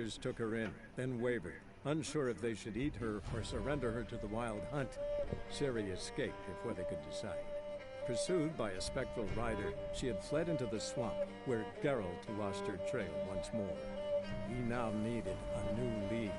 took her in, then wavered, unsure if they should eat her or surrender her to the wild hunt. Ciri escaped before they could decide. Pursued by a spectral rider, she had fled into the swamp, where Geralt lost her trail once more. He now needed a new lead.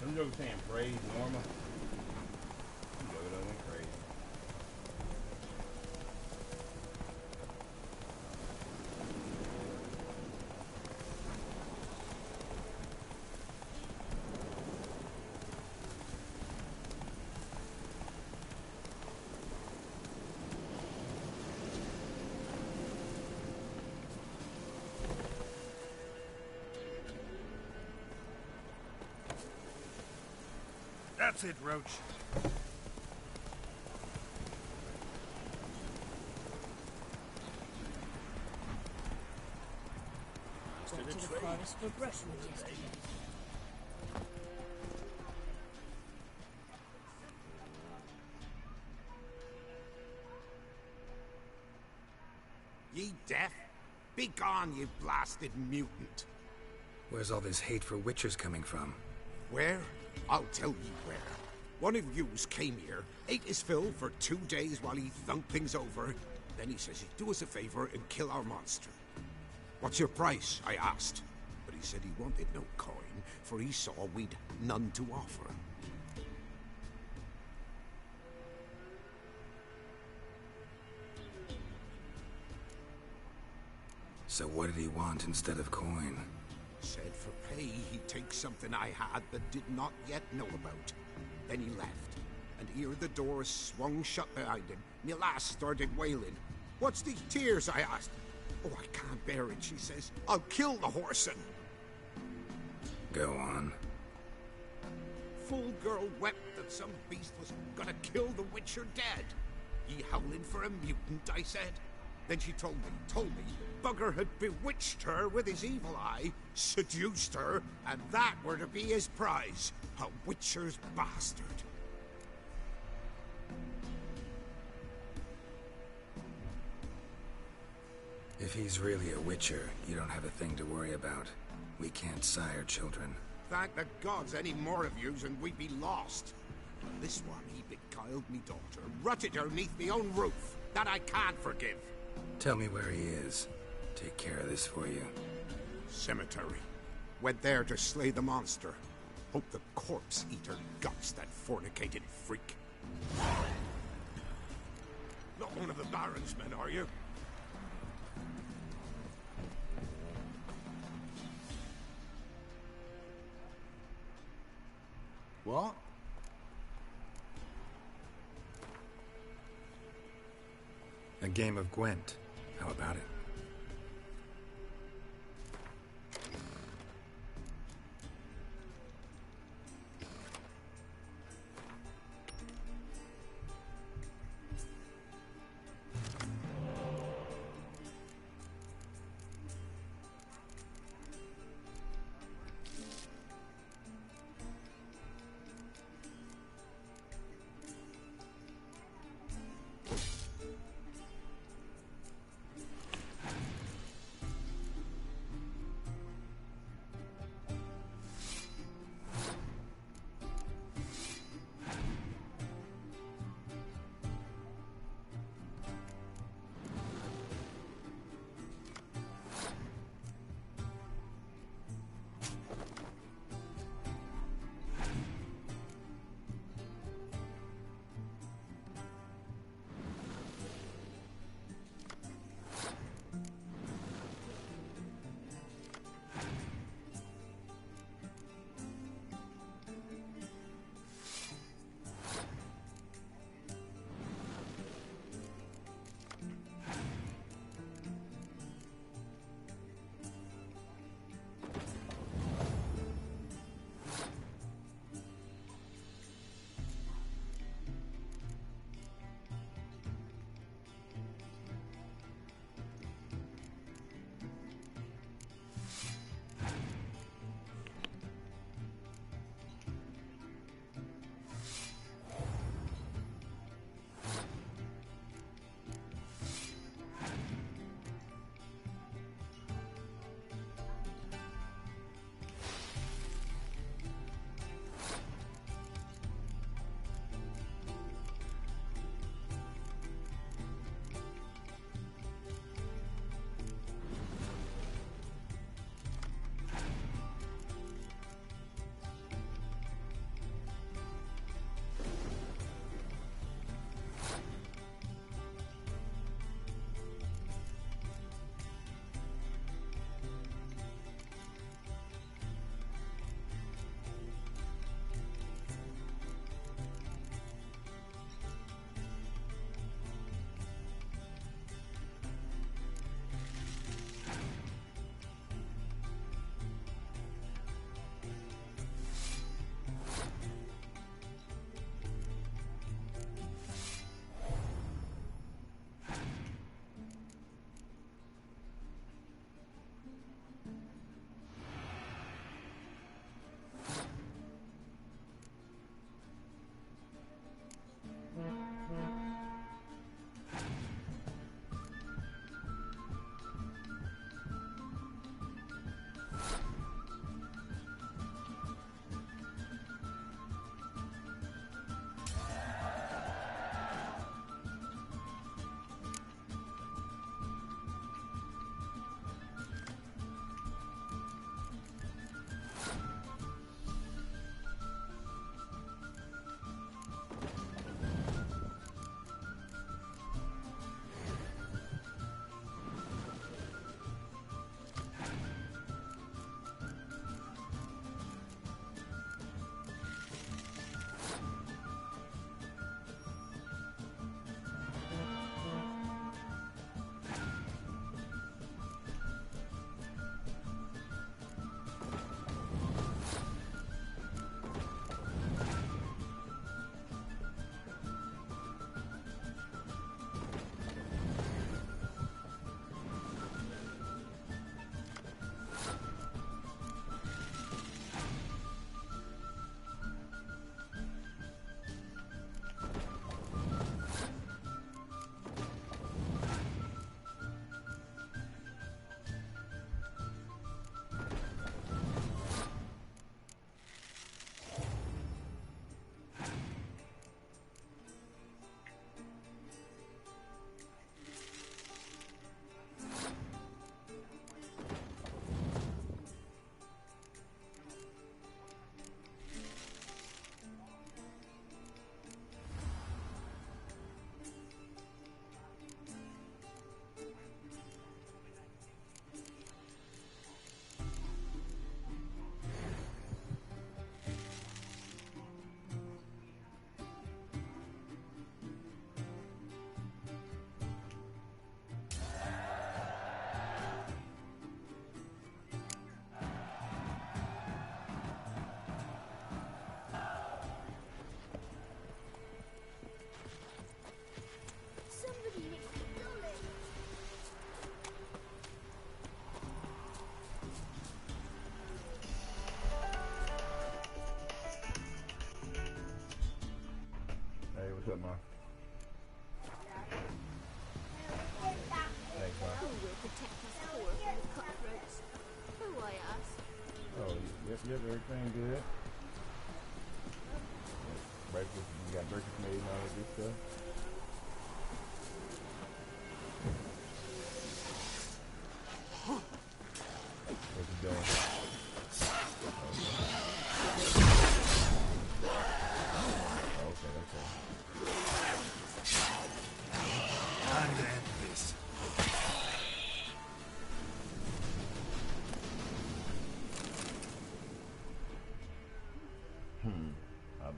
Who's over saying praise, Norma? Yoda went crazy. That's it, Roach. Went to the forest for brushwood yesterday. Ye deaf? Be gone, you blasted mutant! Where's all this hate for witchers coming from? Where? I'll tell you where. One of yous came here, ate his fill for 2 days while he thunked things over. Then he says he'd do us a favor and kill our monster. What's your price? I asked. But he said he wanted no coin, for he saw we'd none to offer. So what did he want instead of coin? Said for pay he'd take something I had that did not yet know about. Then he left, and ere the door swung shut behind him, me lass started wailing. What's these tears? I asked. Oh, I can't bear it, she says. I'll kill the horsin'. Go on. Full girl wept that some beast was gonna kill the witcher dead. Ye howling for a mutant, I said. Then she told me, Bugger had bewitched her with his evil eye, seduced her, and that were to be his prize, a witcher's bastard. If he's really a witcher, you don't have a thing to worry about. We can't sire children. Thank the gods any more of yous and we'd be lost. But this one, he beguiled me daughter, rutted her neath me own roof. That I can't forgive. Tell me where he is. Take care of this for you. Cemetery. Went there to slay the monster. Hope the corpse eater guts that fornicated freak. Not one of the Baron's men, are you? What? A game of Gwent. How about it? What's up, Mom? Thanks, Mom. Who will protect us poor from the cutthroats? Who, I ask? Oh, yep, everything good. Breakfast, you got breakfast made and all that good stuff. What you doing? Okay. I'm gonna end this.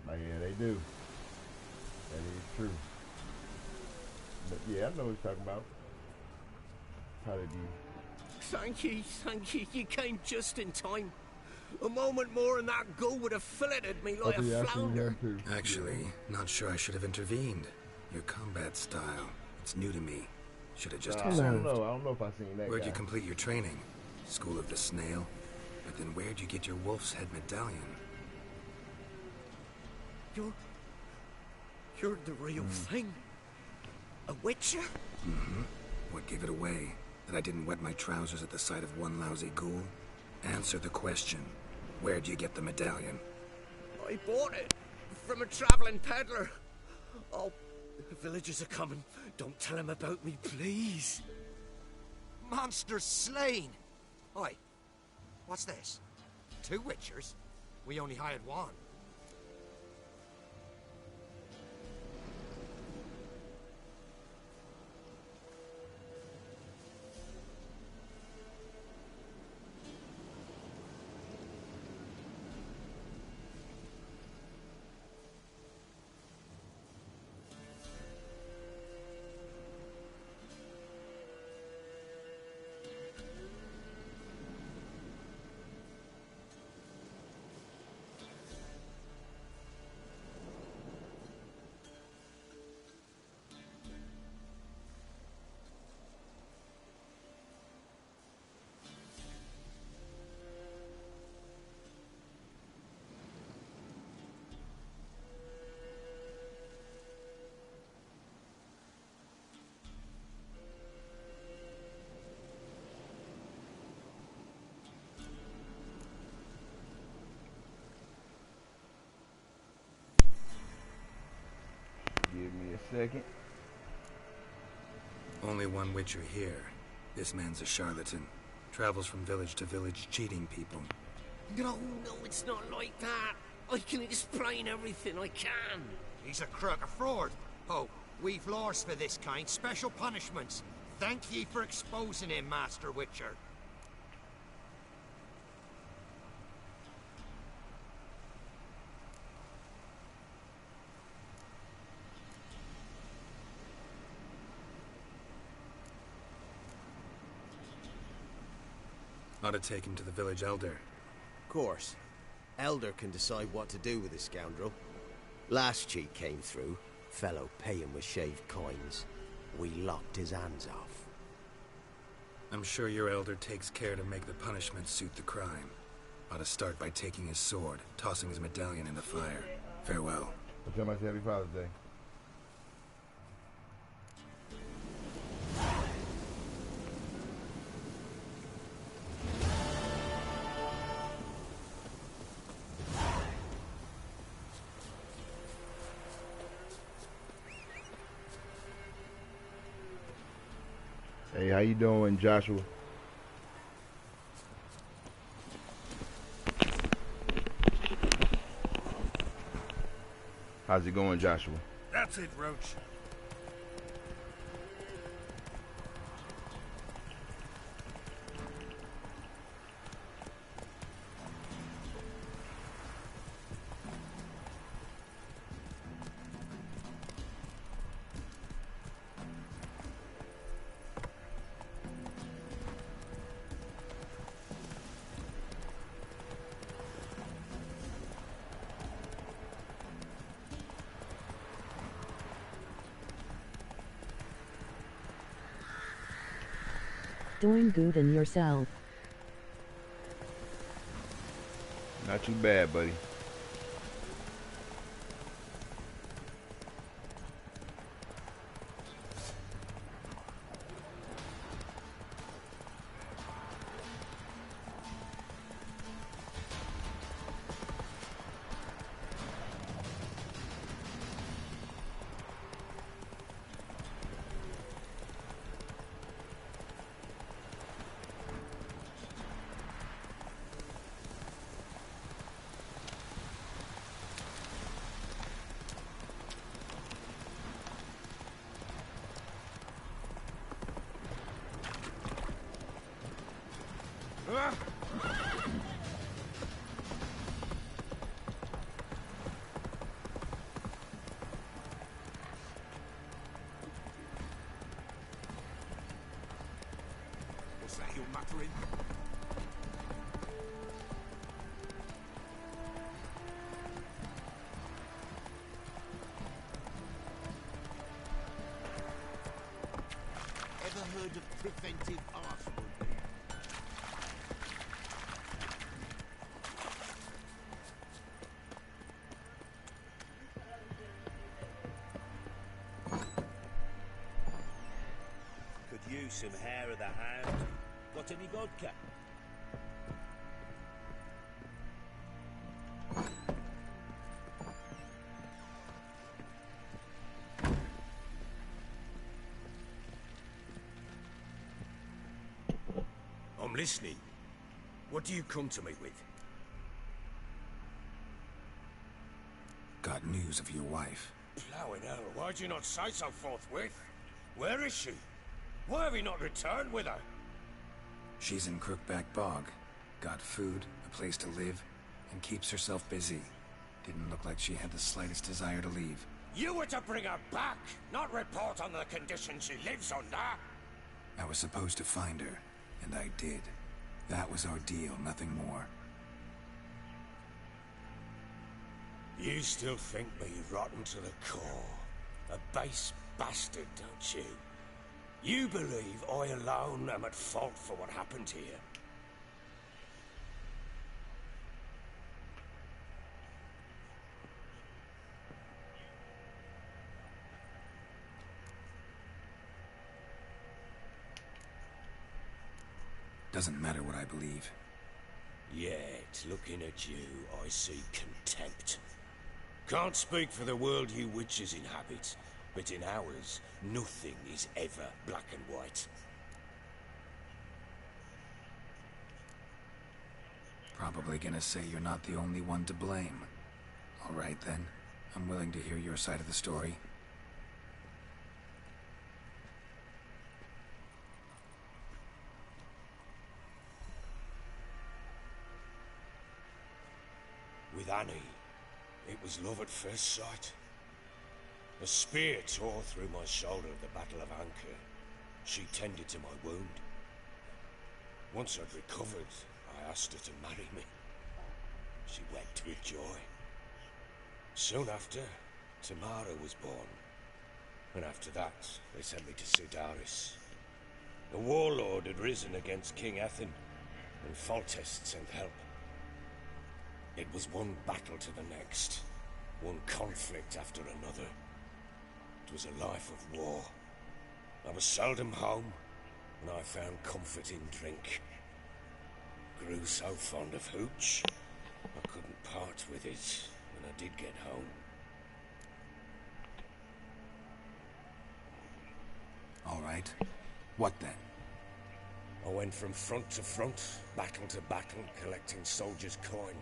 Yeah, they do. That is true. But yeah, I know what you're talking about. How did you? Thank you. You came just in time. A moment more and that gull would have filleted me like a flounder. Actually, not sure I should have intervened. Your combat style, it's new to me. Should have just observed. I don't know if I seen that. Where'd you complete your training? School of the Snail? But then where'd you get your wolf's head medallion? You're the real thing? A witcher? Mm-hmm. What gave it away? That I didn't wet my trousers at the sight of one lousy ghoul? Answer the question. Where'd you get the medallion? I bought it from a traveling peddler. Oh, the villagers are coming. Don't tell them about me, please. Monster slain! Oi, what's this? 2 witchers? We only hired one. Give me a second. Only one witcher here. This man's a charlatan. Travels from village to village cheating people. No, it's not like that. I can explain everything I can. He's a crook, a fraud. Oh, we've laws for this kind, special punishments. Thank ye for exposing him, Master Witcher. Ought to take him to the village elder. Course. Elder can decide what to do with the scoundrel. Last cheat came through. Fellow paying with shaved coins. We locked his hands off. I'm sure your elder takes care to make the punishment suit the crime. Ought to start by taking his sword, tossing his medallion in the fire. Farewell. I'll tell myself Happy Father's Day. Hey, how you doing, Joshua? How's it going, Joshua? That's it, Roach. Doing good and yourself. Not too bad, buddy. him. Ever heard of preventive arsewounding? Could use some hair of the hound. Got any vodka? I'm listening. What do you come to me with? Got news of your wife. Plowing hell, why'd you not say so forthwith? Where is she? Why have you not returned with her? She's in Crookback Bog. Got food, a place to live, and keeps herself busy. Didn't look like she had the slightest desire to leave. You were to bring her back, not report on the conditions she lives under. I was supposed to find her, and I did. That was our deal, nothing more. You still think me rotten to the core. A base bastard, don't you? You believe I alone am at fault for what happened here. Doesn't matter what I believe. Yet, looking at you, I see contempt. Can't speak for the world you witches inhabit, but in ours, nothing is ever black and white. Probably gonna say you're not the only one to blame. All right then, I'm willing to hear your side of the story. With Annie, it was love at first sight. A spear tore through my shoulder at the Battle of Anchor. She tended to my wound. Once I'd recovered, I asked her to marry me. She wept with joy. Soon after, Tamara was born. And after that, they sent me to Sudaris. The warlord had risen against King Ethan, and Foltest sent help. It was one battle to the next, one conflict after another. It was a life of war. I was seldom home, and I found comfort in drink. Grew so fond of hooch, I couldn't part with it when I did get home. All right. What then? I went from front to front, battle to battle, collecting soldiers' coin,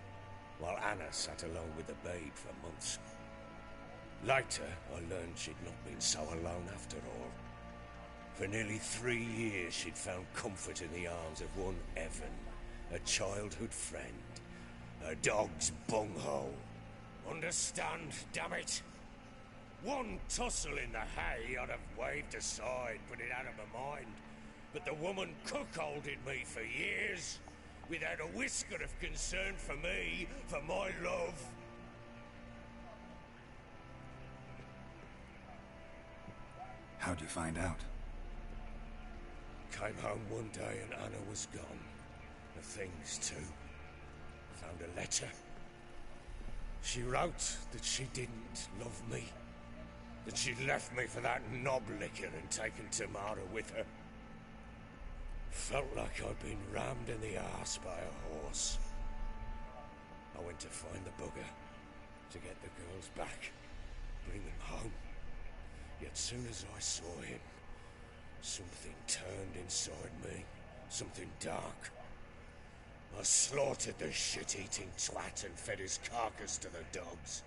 while Anna sat alone with the babe for months. Later, I learned she'd not been so alone after all. For nearly 3 years, she'd found comfort in the arms of one Evan, a childhood friend, a dog's bunghole. Understand, damn it? One tussle in the hay I'd have waved aside, put it out of my mind. But the woman cuckolded me for years, without a whisker of concern for me, for my love. How'd you find out? Came home one day and Anna was gone. The things too. Found a letter. She wrote that she didn't love me. That she'd left me for that knob licker and taken Tamara with her. Felt like I'd been rammed in the arse by a horse. I went to find the bugger, to get the girls back, bring them home. Yet soon as I saw him, something turned inside me, something dark. I slaughtered the shit-eating twat and fed his carcass to the dogs.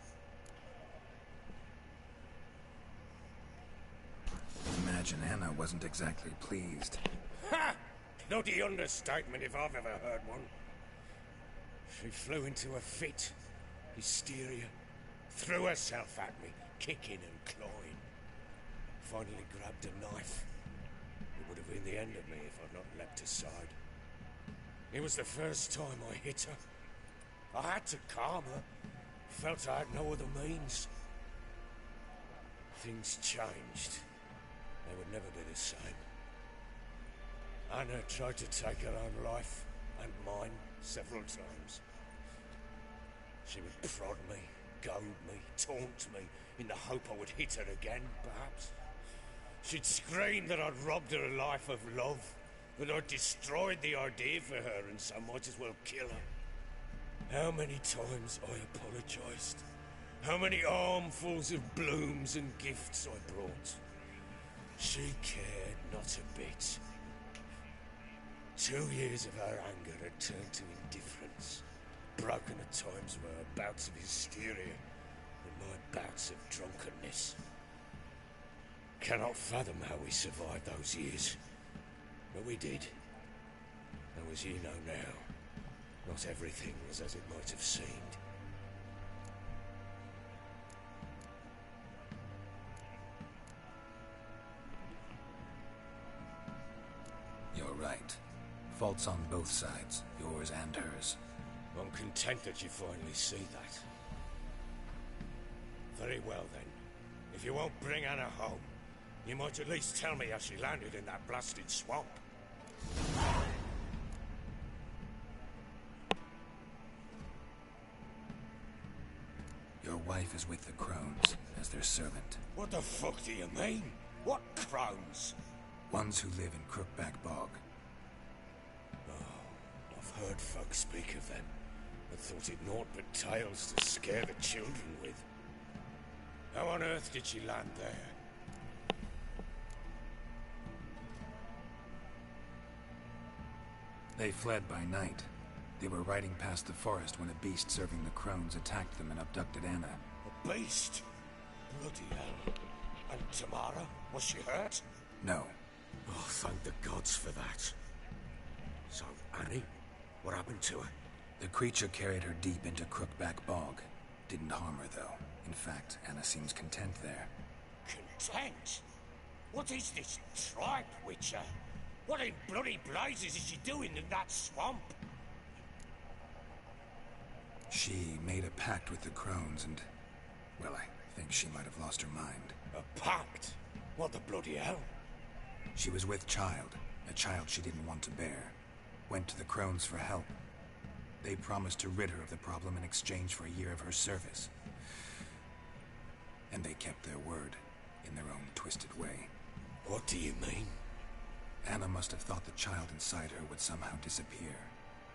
Imagine Anna wasn't exactly pleased. Ha! Bloody understatement if I've ever heard one. She flew into a fit, hysteria, threw herself at me, kicking and clawing. Finally grabbed a knife. It would have been the end of me if I'd not leapt aside. It was the first time I hit her. I had to calm her. Felt I had no other means. Things changed. They would never be the same. Anna tried to take her own life, and mine, several times. She would prod me, goad me, taunt me, in the hope I would hit her again, perhaps. She'd scream that I'd robbed her life of love, that I'd destroyed the idea for her, and so might as well kill her. How many times I apologised. How many armfuls of blooms and gifts I brought. She cared not a bit. 2 years of her anger had turned to indifference, broken at times by her bouts of hysteria and my bouts of drunkenness. Cannot fathom how we survived those years, but we did. Though as you know now, not everything was as it might have seemed. You're right. Faults on both sides, yours and hers. I'm content that you finally see that. Very well then. If you won't bring Anna home, you might at least tell me how she landed in that blasted swamp. Your wife is with the Crones, as their servant. What the fuck do you mean? What Crones? Ones who live in Crookback Bog. Oh, I've heard folk speak of them, but thought it naught but tales to scare the children with. How on earth did she land there? They fled by night. They were riding past the forest when a beast serving the Crones attacked them and abducted Anna. A beast? Bloody hell. And Tamara? Was she hurt? No. Oh, thank the gods for that. So, Annie? What happened to her? The creature carried her deep into Crookback Bog. Didn't harm her, though. In fact, Anna seems content there. Content? What is this tripe, Witcher? What in bloody blazes is she doing in that swamp? She made a pact with the Crones and... well, I think she might have lost her mind. A pact? What the bloody hell? She was with child, a child she didn't want to bear. Went to the Crones for help. They promised to rid her of the problem in exchange for a year of her service. And they kept their word, in their own twisted way. What do you mean? Anna must have thought the child inside her would somehow disappear.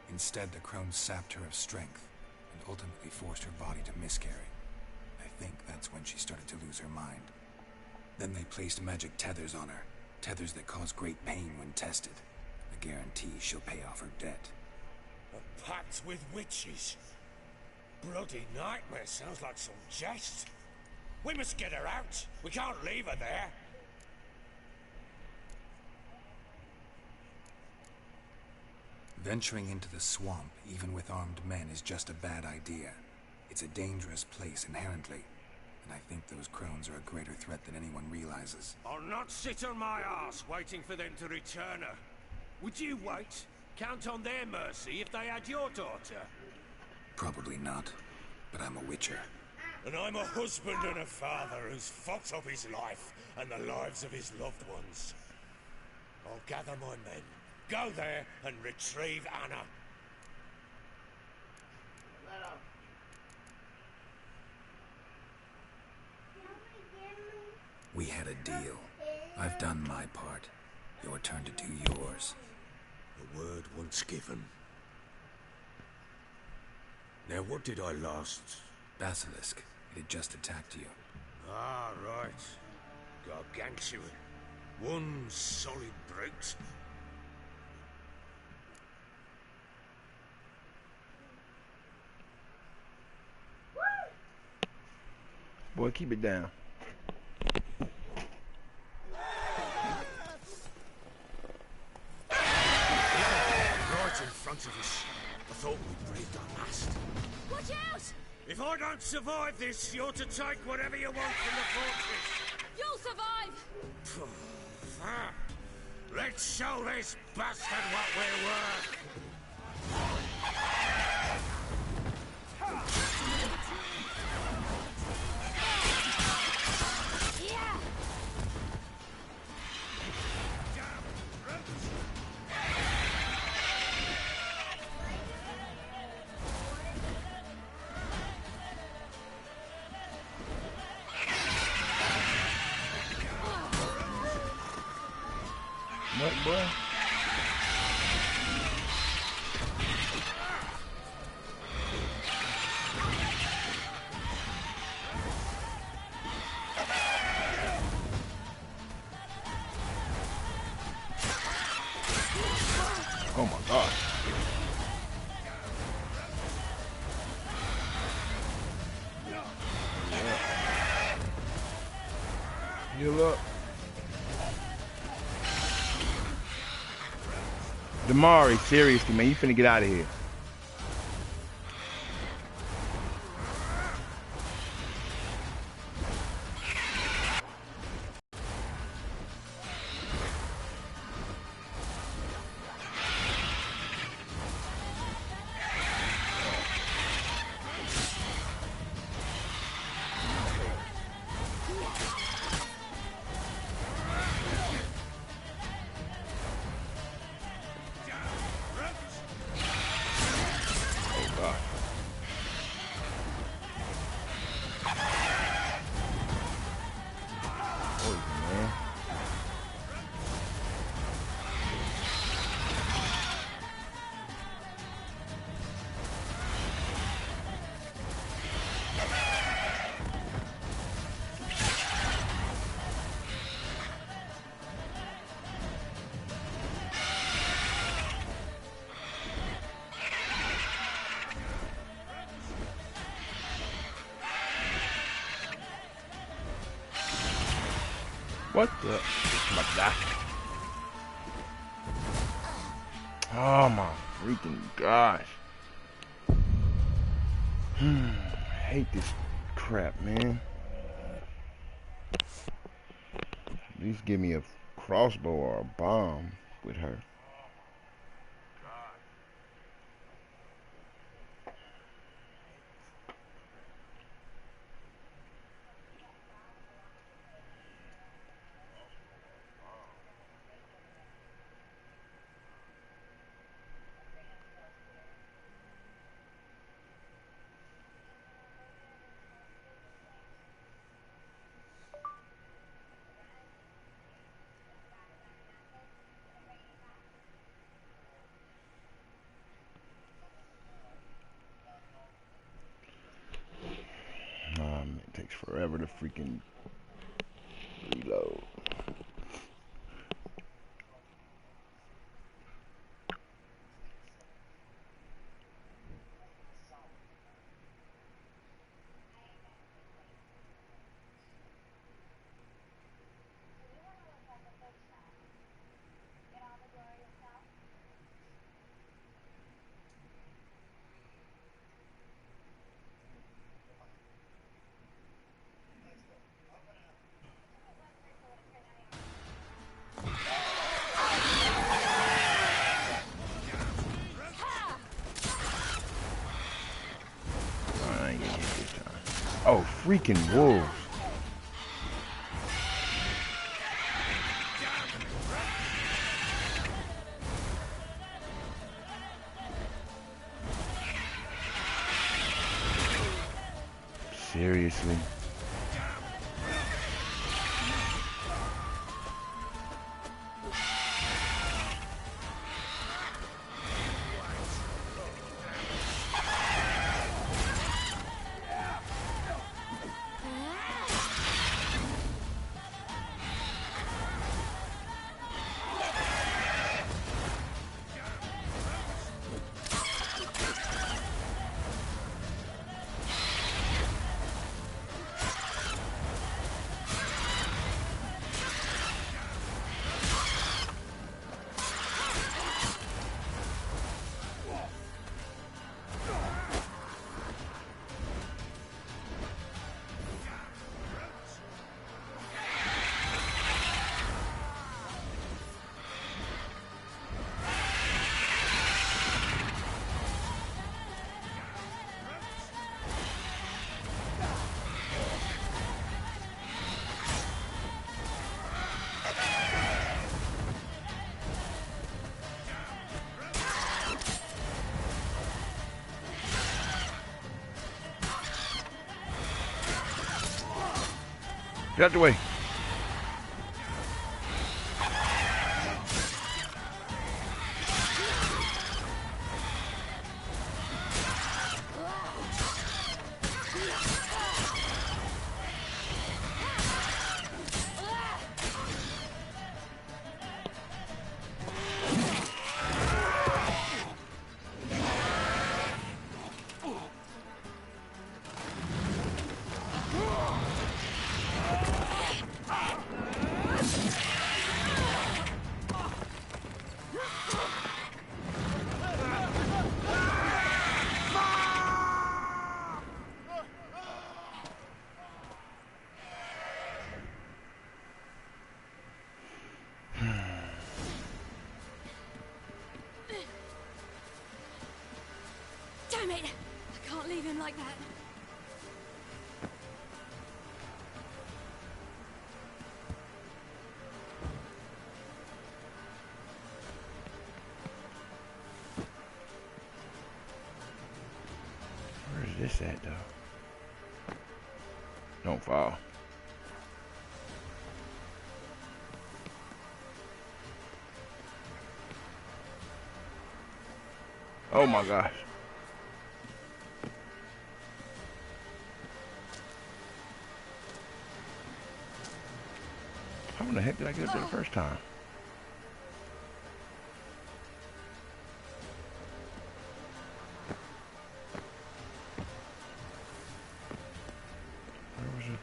Instead, the Crones sapped her of strength, and ultimately forced her body to miscarry. I think that's when she started to lose her mind. Then they placed magic tethers on her, tethers that cause great pain when tested. A guarantee she'll pay off her debt. A pact with witches? Bloody nightmare, sounds like some jest. We must get her out. We can't leave her there. Venturing into the swamp, even with armed men, is just a bad idea. It's a dangerous place inherently, and I think those Crones are a greater threat than anyone realizes. I'll not sit on my arse waiting for them to return her. Would you wait? Count on their mercy if they had your daughter? Probably not, but I'm a witcher. And I'm a husband and a father who's fucked up his life and the lives of his loved ones. I'll gather my men, go there and retrieve Anna. We had a deal. I've done my part. Your turn to do yours. The word once given. Now what did I last... Basilisk. It had just attacked you. Ah, right. Gargantuan. One solid brute. Boy, keep it down. Right in front of us. I thought we'd breathed our last. Watch out! If I don't survive this, you're to take whatever you want from the fortress. You'll survive! Let's show this bastard what we're worth. What, boy? Oh my God. Heal up. Damari, seriously, man, you finna get out of here. What the? I'm about to die. Oh my freaking gosh. I hate this crap, man. At least give me a crossbow or a bomb with her. It takes forever to freaking reload. Oh, freaking wolves. Seriously. Get out the way. can't leave him like that. Where's this at, though? Don't fall. Oh my gosh. How in the heck did I get up there the first time? Where was the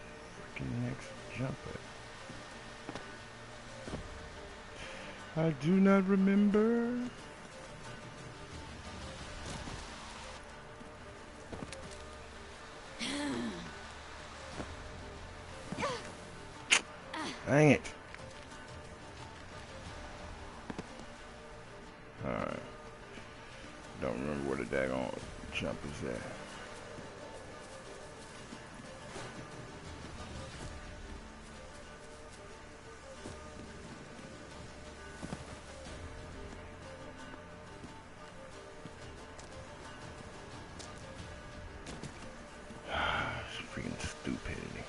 freaking next jump at? I do not remember. Dang it. Alright. Don't remember where the daggone jump is at. Freaking stupidity.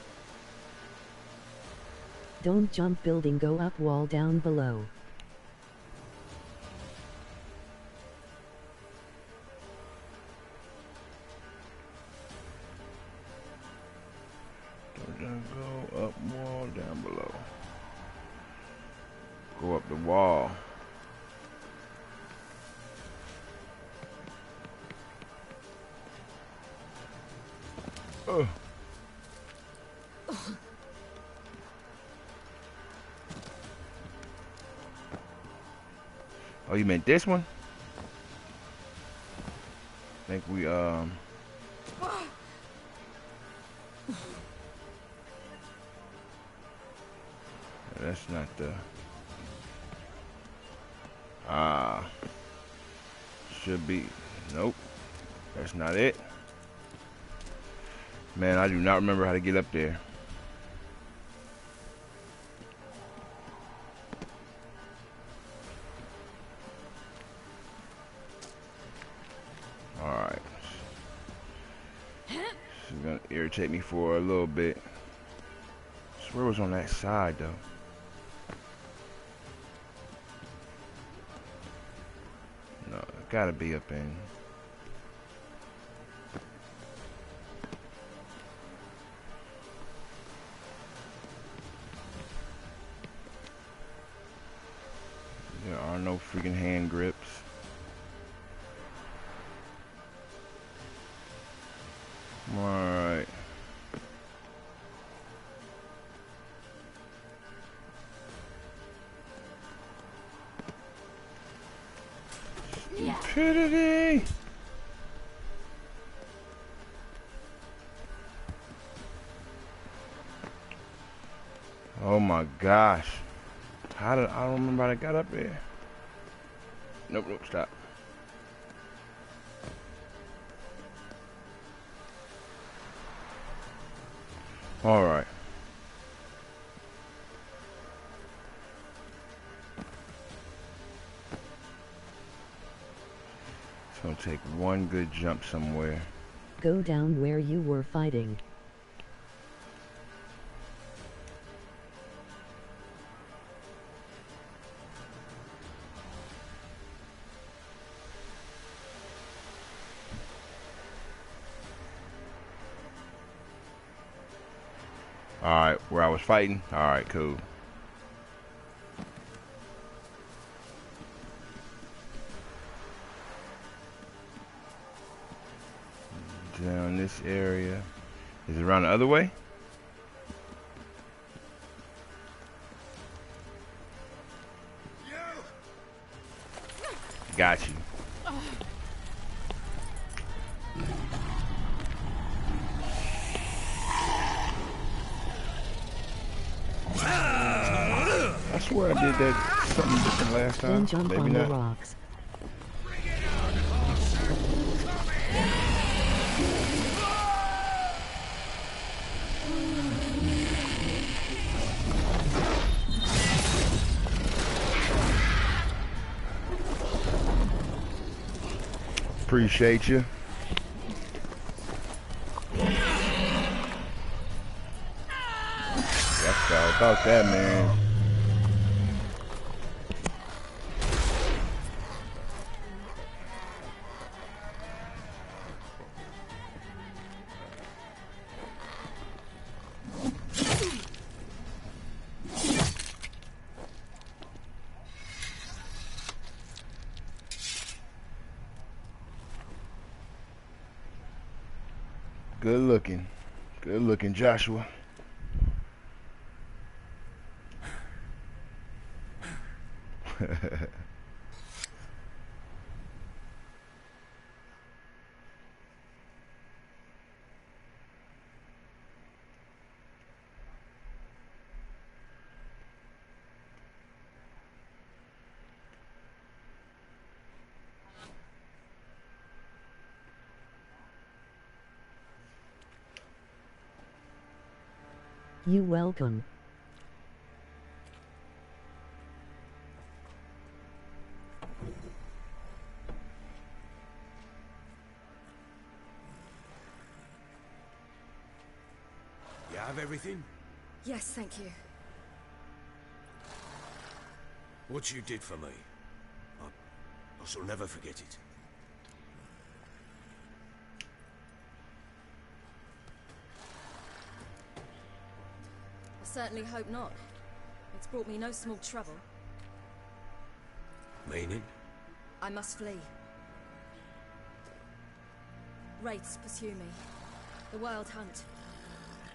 Don't jump building, go up wall down below. Don't go up wall down below. Go up the wall. Oh. Oh, you meant this one? I think we, that's not the, should be, nope, that's not it. Man, I do not remember how to get up there. Alright. This is gonna irritate me for a little bit. I swear it was on that side though. No, it gotta be up in. There are no freaking hand grips. Alright. Stupidity! Oh my gosh. I don't remember how I got up there. Nope, nope, stop. All right. It's gonna take one good jump somewhere. Go down where you were fighting. Alright, where I was fighting? Alright, cool. Down this area. Is it around the other way? Got you. I swear I did that something different last time. Then jump Maybe on not. the rocks. Appreciate you. That's all about that, man. Good looking, Joshua. You welcome. You have everything? Yes, thank you. What you did for me, I shall never forget it. I certainly hope not. It's brought me no small trouble. Meaning? I must flee. Wraiths pursue me. The Wild Hunt.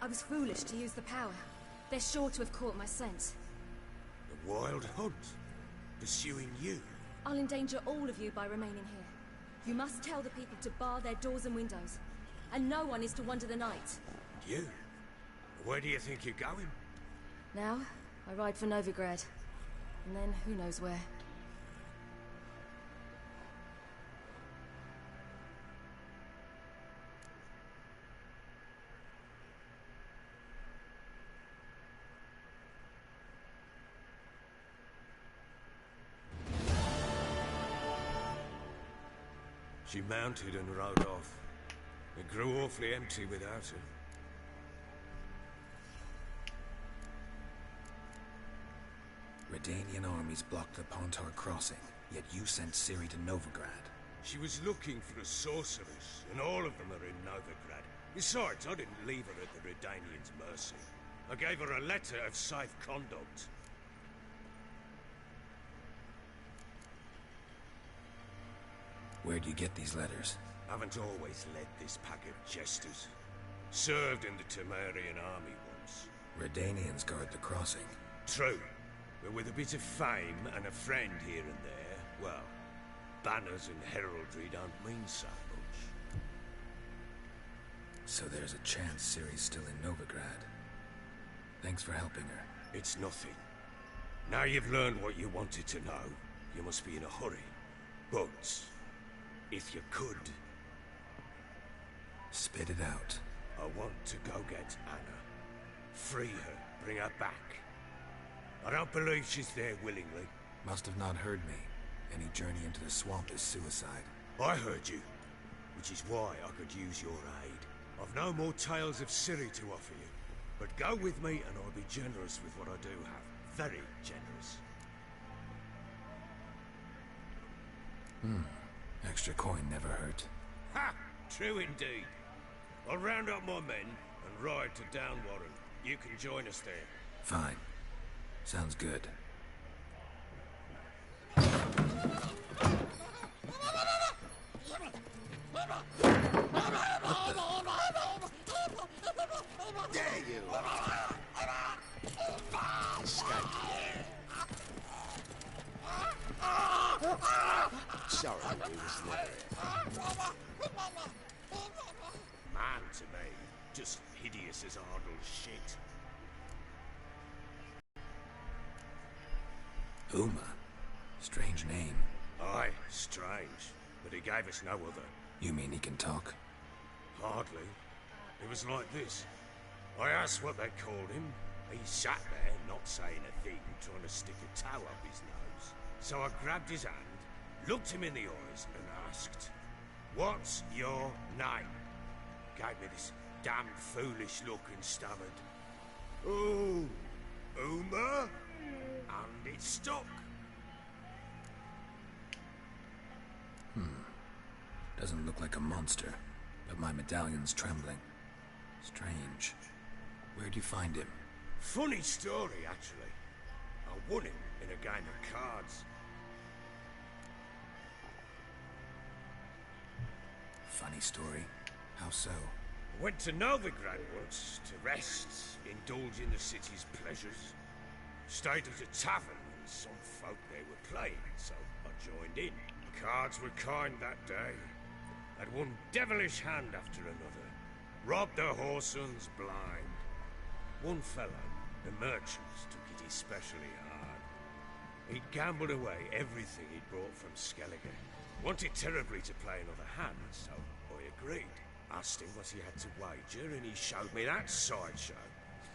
I was foolish to use the power. They're sure to have caught my scent. The Wild Hunt? Pursuing you? I'll endanger all of you by remaining here. You must tell the people to bar their doors and windows. And no one is to wander the night. You? Where do you think you're going? Now, I ride for Novigrad. And then, who knows where. She mounted and rode off. It grew awfully empty without her. Redanian armies blocked the Pontar crossing, yet you sent Ciri to Novigrad. She was looking for a sorceress, and all of them are in Novigrad. Besides, I didn't leave her at the Redanians' mercy. I gave her a letter of safe conduct. Where'd you get these letters? Haven't always led this pack of jesters. Served in the Temerian army once. Redanians guard the crossing. True. But with a bit of fame and a friend here and there, well, banners and heraldry don't mean so much. So there's a chance Ciri's still in Novigrad. Thanks for helping her. It's nothing. Now you've learned what you wanted to know, you must be in a hurry. But, if you could... Spit it out. I want to go get Anna. Free her, bring her back. I don't believe she's there willingly. Must have not heard me. Any journey into the swamp is suicide. I heard you, which is why I could use your aid. I've no more tales of Ciri to offer you, but go with me and I'll be generous with what I do have. Very generous. Extra coin never hurt. Ha! True indeed. I'll round up my men and ride to Downwarren. You can join us there. Fine. Sounds good. There you are. Sorry, we was never. Man to me, just hideous as Ardle's shit. Uma? Strange name. Aye, strange. But he gave us no other. You mean he can talk? Hardly. It was like this. I asked what they called him. He sat there, not saying a thing, trying to stick a toe up his nose. So I grabbed his hand, looked him in the eyes, and asked, What's your name? Gave me this damn foolish look and stammered. Oh, Uma? And it stuck. Doesn't look like a monster, but my medallion's trembling. Strange. Where'd you find him? Funny story, actually. I won him in a game of cards. Funny story? How so? I went to Novigrad once to rest, indulge in the city's pleasures. Stayed at a tavern and some folk there were playing, so I joined in. Cards were kind that day. Had one devilish hand after another. Robbed the whoresons blind. One fellow, the merchants, took it especially hard. He'd gambled away everything he'd brought from Skellige. Wanted terribly to play another hand, so I agreed. Asked him what he had to wager, and he showed me that sideshow.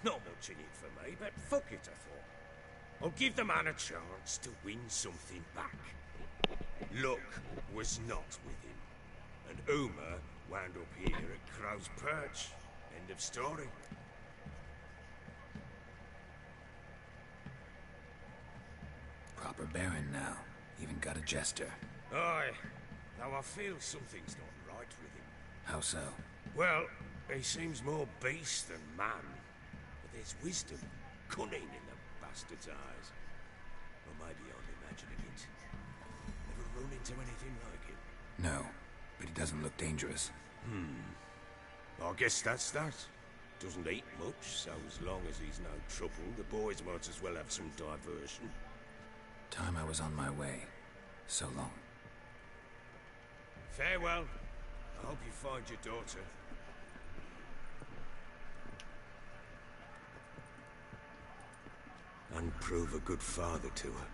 Not much in it for me, but fuck it, I thought. I'll give the man a chance to win something back. Luck was not with him, and Uma wound up here at Crow's Perch. End of story. Proper baron now. Even got a jester. Aye, though I feel something's not right with him. How so? Well, he seems more beast than man. But there's wisdom, cunning in the bastard's eyes. Or maybe I'm imagining it. Ever run into anything like it? No, but he doesn't look dangerous. I guess that's that. Doesn't eat much, so as long as he's no trouble, the boys might as well have some diversion. Time I was on my way. So long. Farewell. I hope you find your daughter. And prove a good father to her.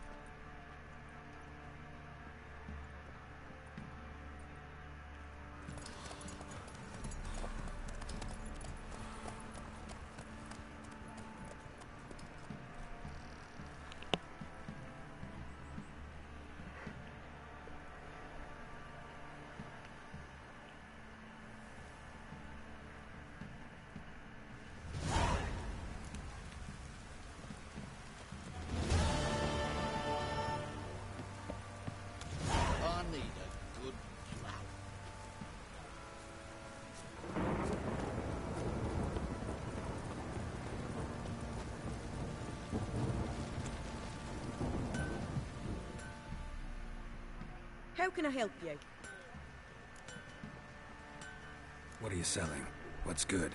How can I help you? What are you selling? What's good?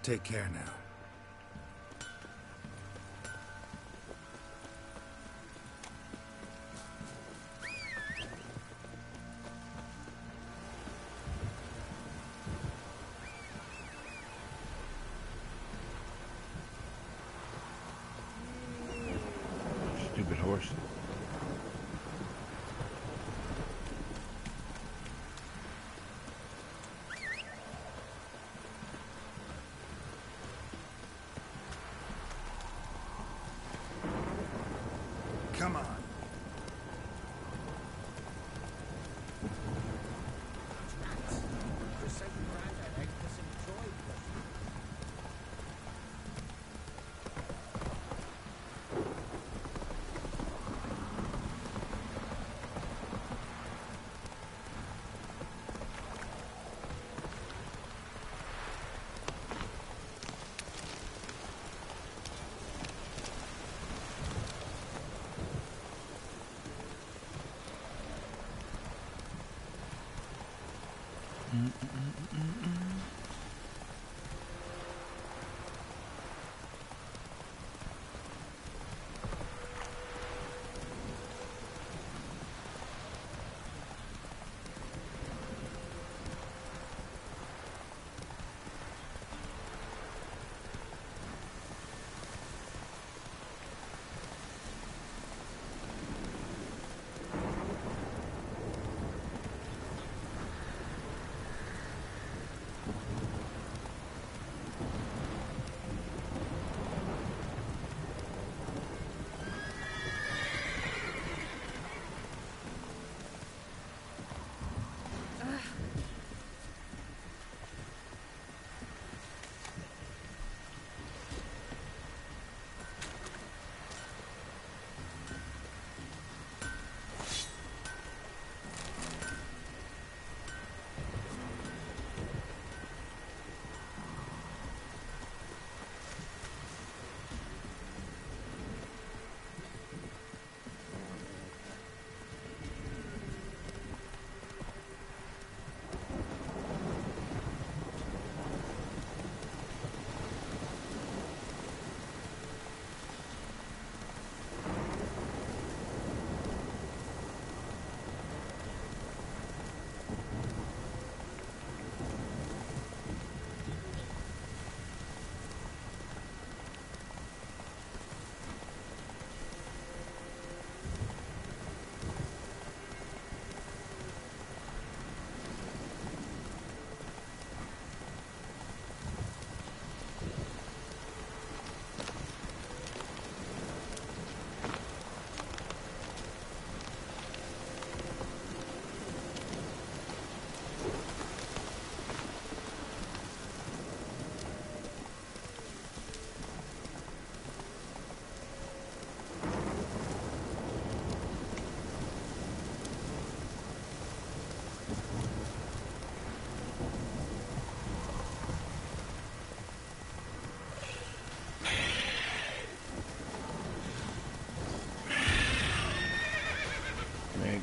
Take care now. Stupid horse. Come on.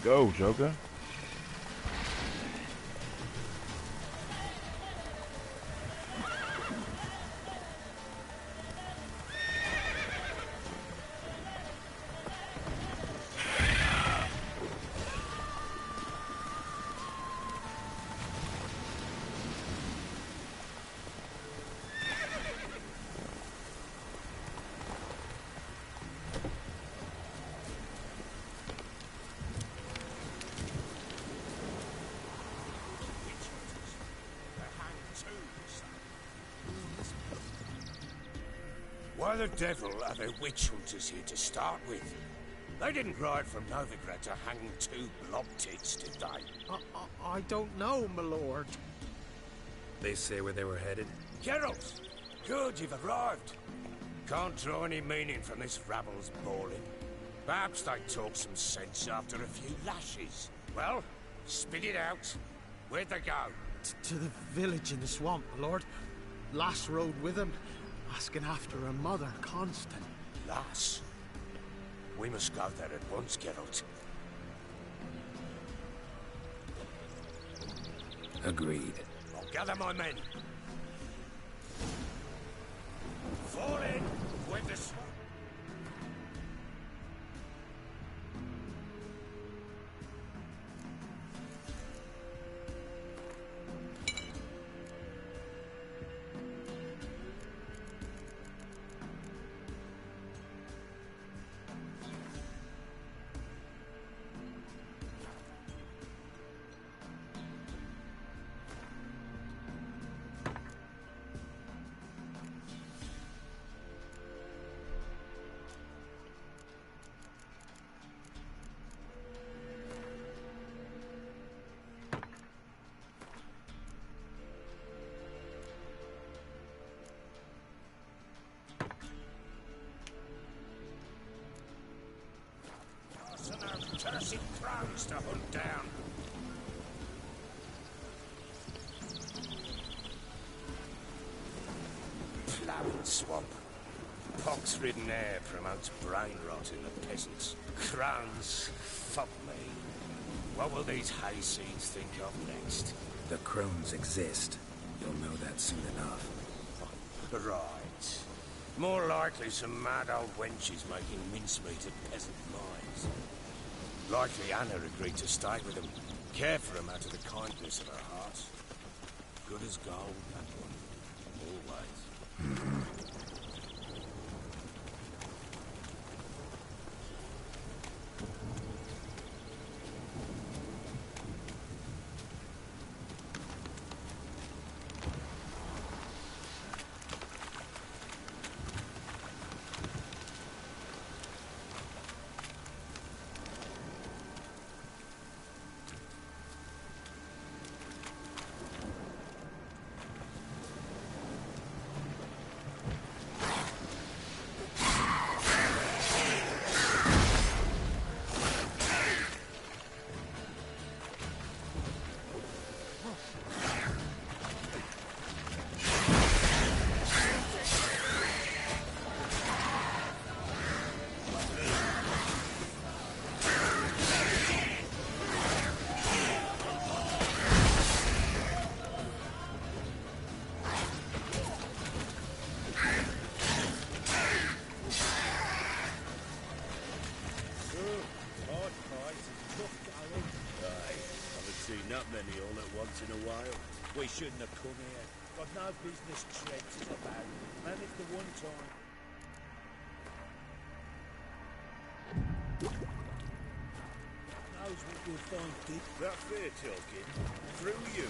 go, Joker. Why the devil are there witch hunters here to start with? They didn't ride from Novigrad to hang two blob tits, did they? I don't know, my lord. They say where they were headed? Geralt! Good, you've arrived. Can't draw any meaning from this rabble's bawling. Perhaps they talk some sense after a few lashes. Well, spit it out. Where'd they go? To the village in the swamp, my lord. Lass rode with him, asking after her mother, Constant. Lass? We must go there at once, Geralt. Agreed. I'll gather my men. Fall in with the swamp. Cursed crows to hunt down. Ploughing swamp. Pox-ridden air promotes brain rot in the peasants. Crones, fuck me. What will these hayseeds think of next? The crones exist. You'll know that soon enough. Right. More likely some mad old wenches making mincemeat at peasant mines. Likely Anna agreed to stay with them, care for them out of the kindness of her heart. Good as gold, that one. Always. In a while. We shouldn't have come here. Got no business traipsing about. And it's the one time. Knows what you'll find, Dick. That fair talking. Through you.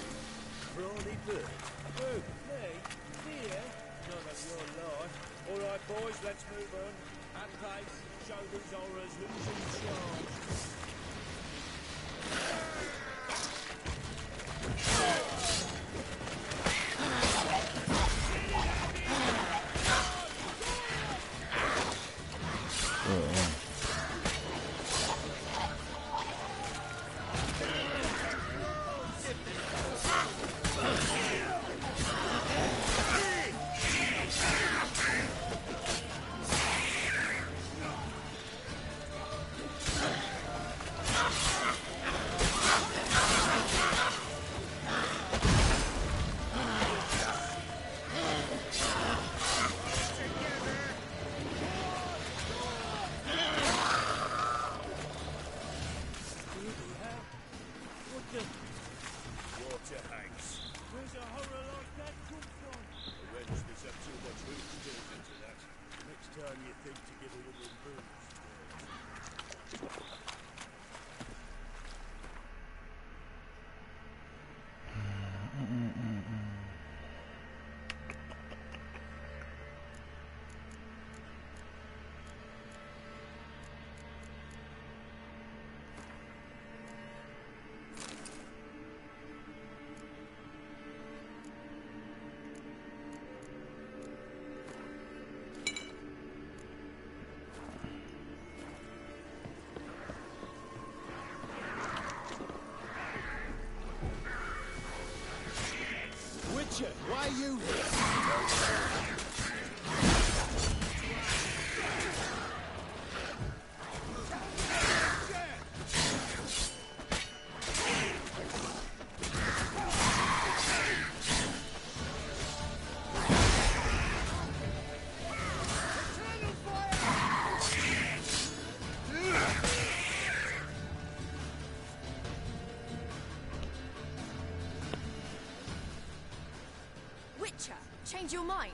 Brawny bird. Who? Me? Here? None of your life. All right, boys, let's move on. At pace. Show these horrors who's in charge. time you think to get a little boost? Witcher, why you Witcher, change your mind.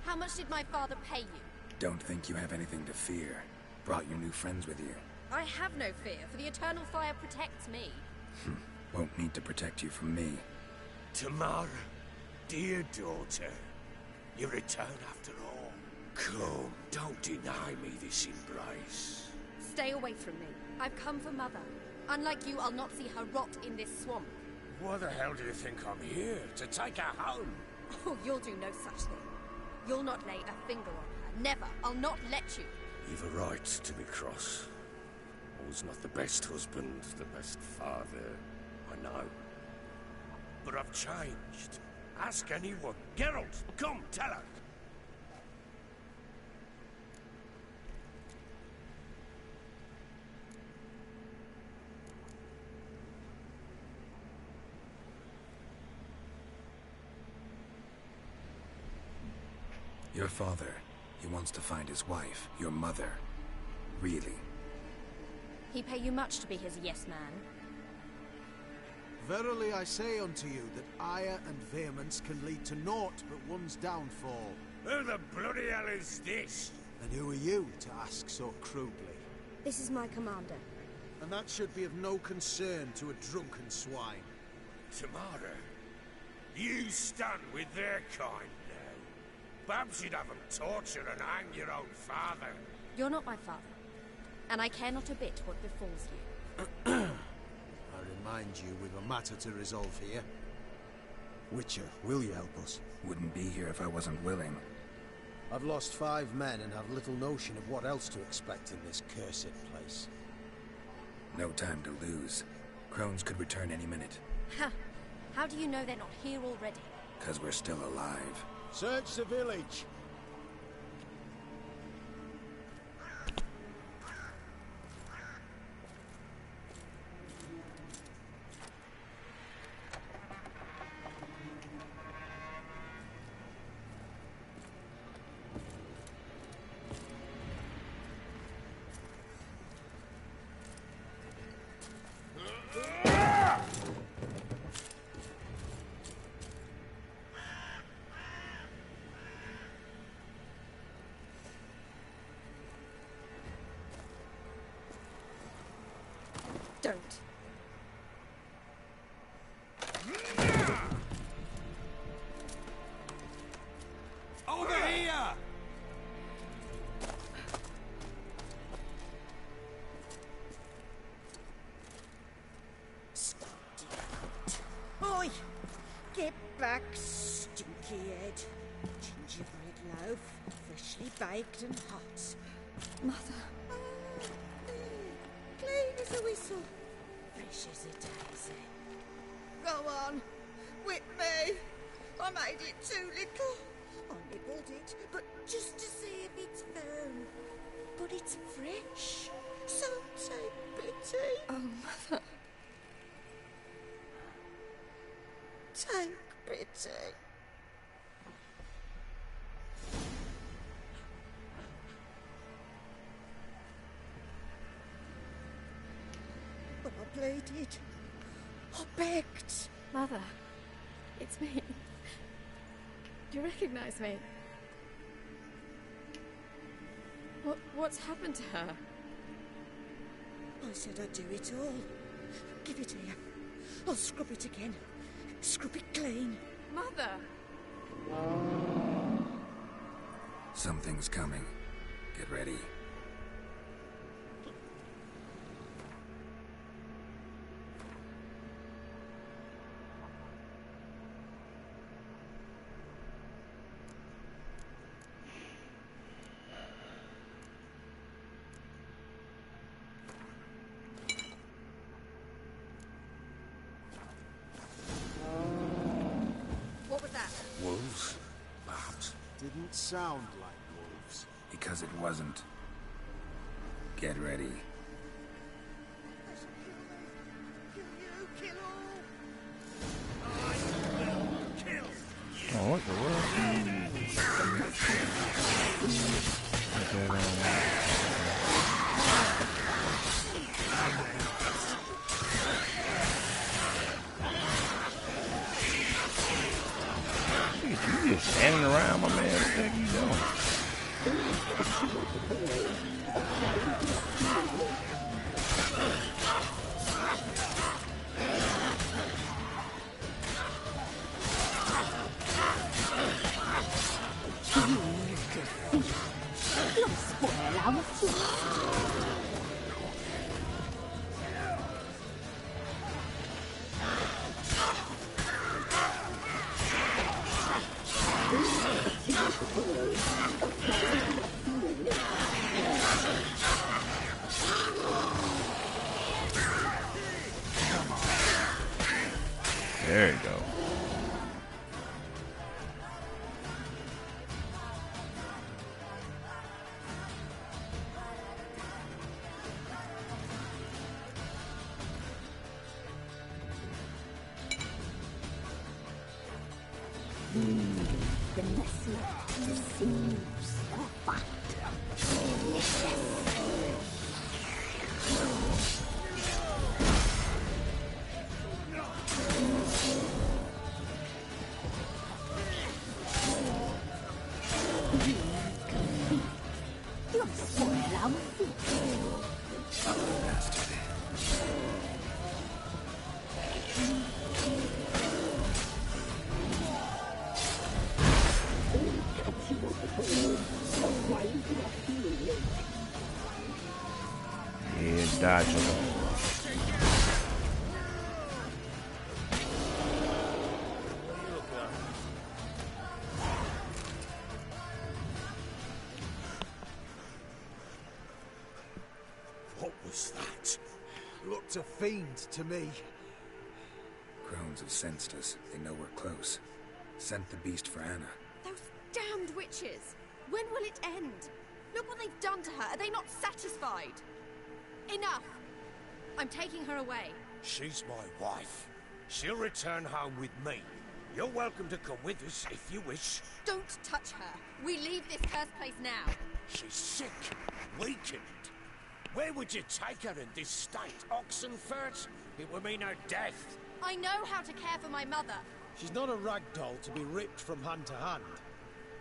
How much did my father pay you? Don't think you have anything to fear. Brought your new friends with you. I have no fear, for the eternal fire protects me. Won't need to protect you from me. Tamara, dear daughter, you return after all. Come, don't deny me this embrace. Stay away from me. I've come for Mother. Unlike you, I'll not see her rot in this swamp. Why the hell do you think I'm here? To take her home? Oh, you'll do no such thing. You'll not lay a finger on her. Never. I'll not let you. You've a right to be cross. I was not the best husband, the best father, I know. But I've changed. Ask anyone. Geralt, come, tell her. Your father, he wants to find his wife, your mother. Really? He pay you much to be his yes man. Verily I say unto you that ire and vehemence can lead to naught but one's downfall. Who the bloody hell is this? And who are you to ask so crudely? This is my commander. And that should be of no concern to a drunken swine. Tamara, you stand with their kind now. Perhaps you'd have them torture and hang your own father. You're not my father, and I care not a bit what befalls you. I remind you we've a matter to resolve here. Witcher, will you help us? Wouldn't be here if I wasn't willing. I've lost 5 men and have little notion of what else to expect in this cursed place. No time to lose. Crones could return any minute. Ha! How do you know they're not here already? 'Cause we're still alive. Search the village. Don't. Over here! Oi! Get back, stinky head. Gingerbread loaf, freshly baked and hot. Mother. Clean as a whistle. Fresh as a daisy. Go on. Whip me. I made it too little. I nibbled it, but just to see if it's firm. But it's fresh. So take pity. Oh, Mother. Take pity. But I pleaded. I begged. Mother. It's me. Do you recognize me? What's happened to her? I said I'd do it all. Give it here. I'll scrub it again. Scrub it clean. Mother! Something's coming. Get ready. What was that? Wolves? Perhaps. Didn't sound like wolves. Because it wasn't. Get ready. Oh, what the world? You just standing around, my man. What the heck you doing? There you go. Yeah, dodge him. What was that? Looked a fiend to me. Crones have sensed us. They know we're close. Sent the beast for Anna. Those damned witches! When will it end? Look what they've done to her. Are they not satisfied? Enough! I'm taking her away. She's my wife. She'll return home with me. You're welcome to come with us if you wish. Don't touch her. We leave this cursed place now. She's sick, weakened. Where would you take her in this state? Oxenfurt? It would mean her death. I know how to care for my mother. She's not a rag doll to be ripped from hand to hand.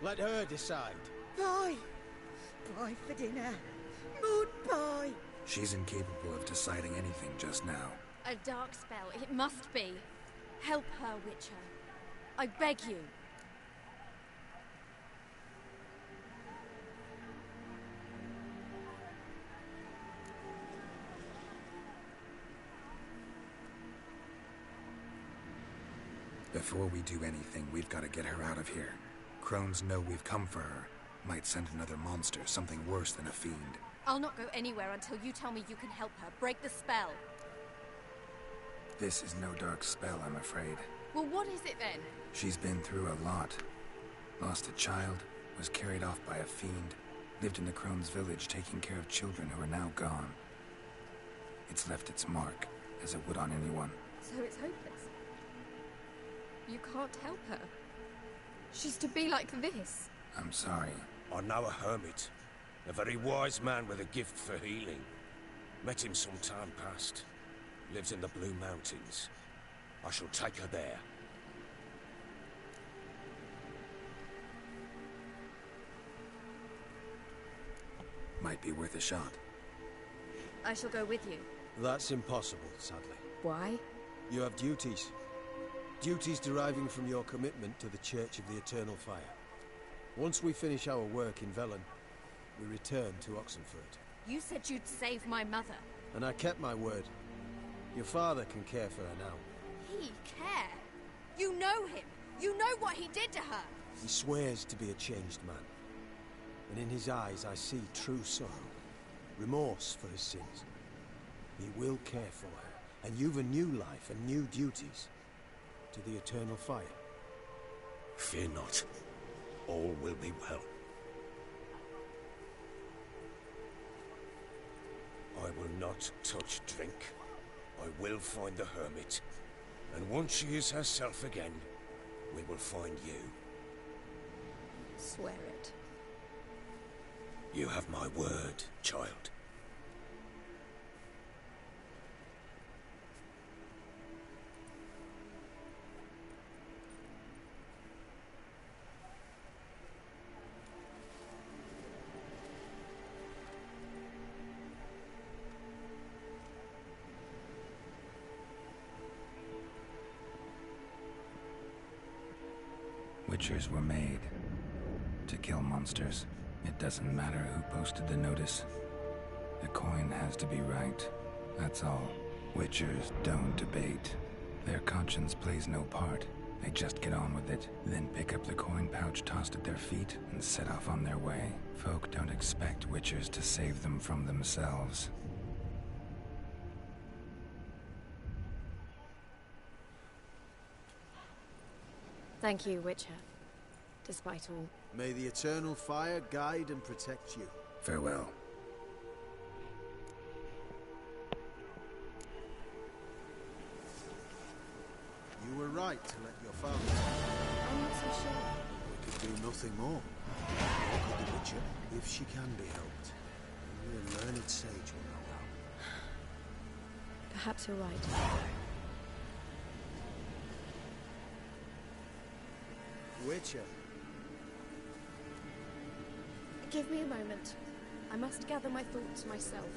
Let her decide. Bye. Bye for dinner. Goodbye. She's incapable of deciding anything just now. A dark spell. It must be. Help her, Witcher. I beg you. Before we do anything, we've got to get her out of here. Crones know we've come for her. Might send another monster, something worse than a fiend. I'll not go anywhere until you tell me you can help her. Break the spell. This is no dark spell, I'm afraid. Well, what is it then? She's been through a lot. Lost a child, was carried off by a fiend, lived in the Crone's village taking care of children who are now gone. It's left its mark, as it would on anyone. So it's hopeless. You can't help her. She's to be like this. I'm sorry. I know a hermit. A very wise man with a gift for healing. Met him some time past. Lives in the Blue Mountains. I shall take her there. Might be worth a shot. I shall go with you. That's impossible, sadly. Why? You have duties. Duties deriving from your commitment to the Church of the Eternal Fire. Once we finish our work in Velen, we return to Oxenfurt. You said you'd save my mother. And I kept my word. Your father can care for her now. He care? You know him. You know what he did to her. He swears to be a changed man. And in his eyes I see true sorrow. Remorse for his sins. He will care for her. And you've a new life and new duties. To the Eternal Fire. Fear not. All will be well. I will not touch drink. I will find the hermit. And once she is herself again, we will find you. Swear it. You have my word, child. Witchers were made to kill monsters. It doesn't matter who posted the notice. The coin has to be right. That's all. Witchers don't debate. Their conscience plays no part. They just get on with it, then pick up the coin pouch tossed at their feet and set off on their way. Folk don't expect witchers to save them from themselves. Thank you, Witcher. Despite all. May the Eternal Fire guide and protect you. Farewell. You were right to let your father... I'm not so sure. We could do nothing more. Nor could the Witcher, if she can be helped. Only a learned sage will know how. Perhaps you're right. Witcher. Give me a moment. I must gather my thoughts myself.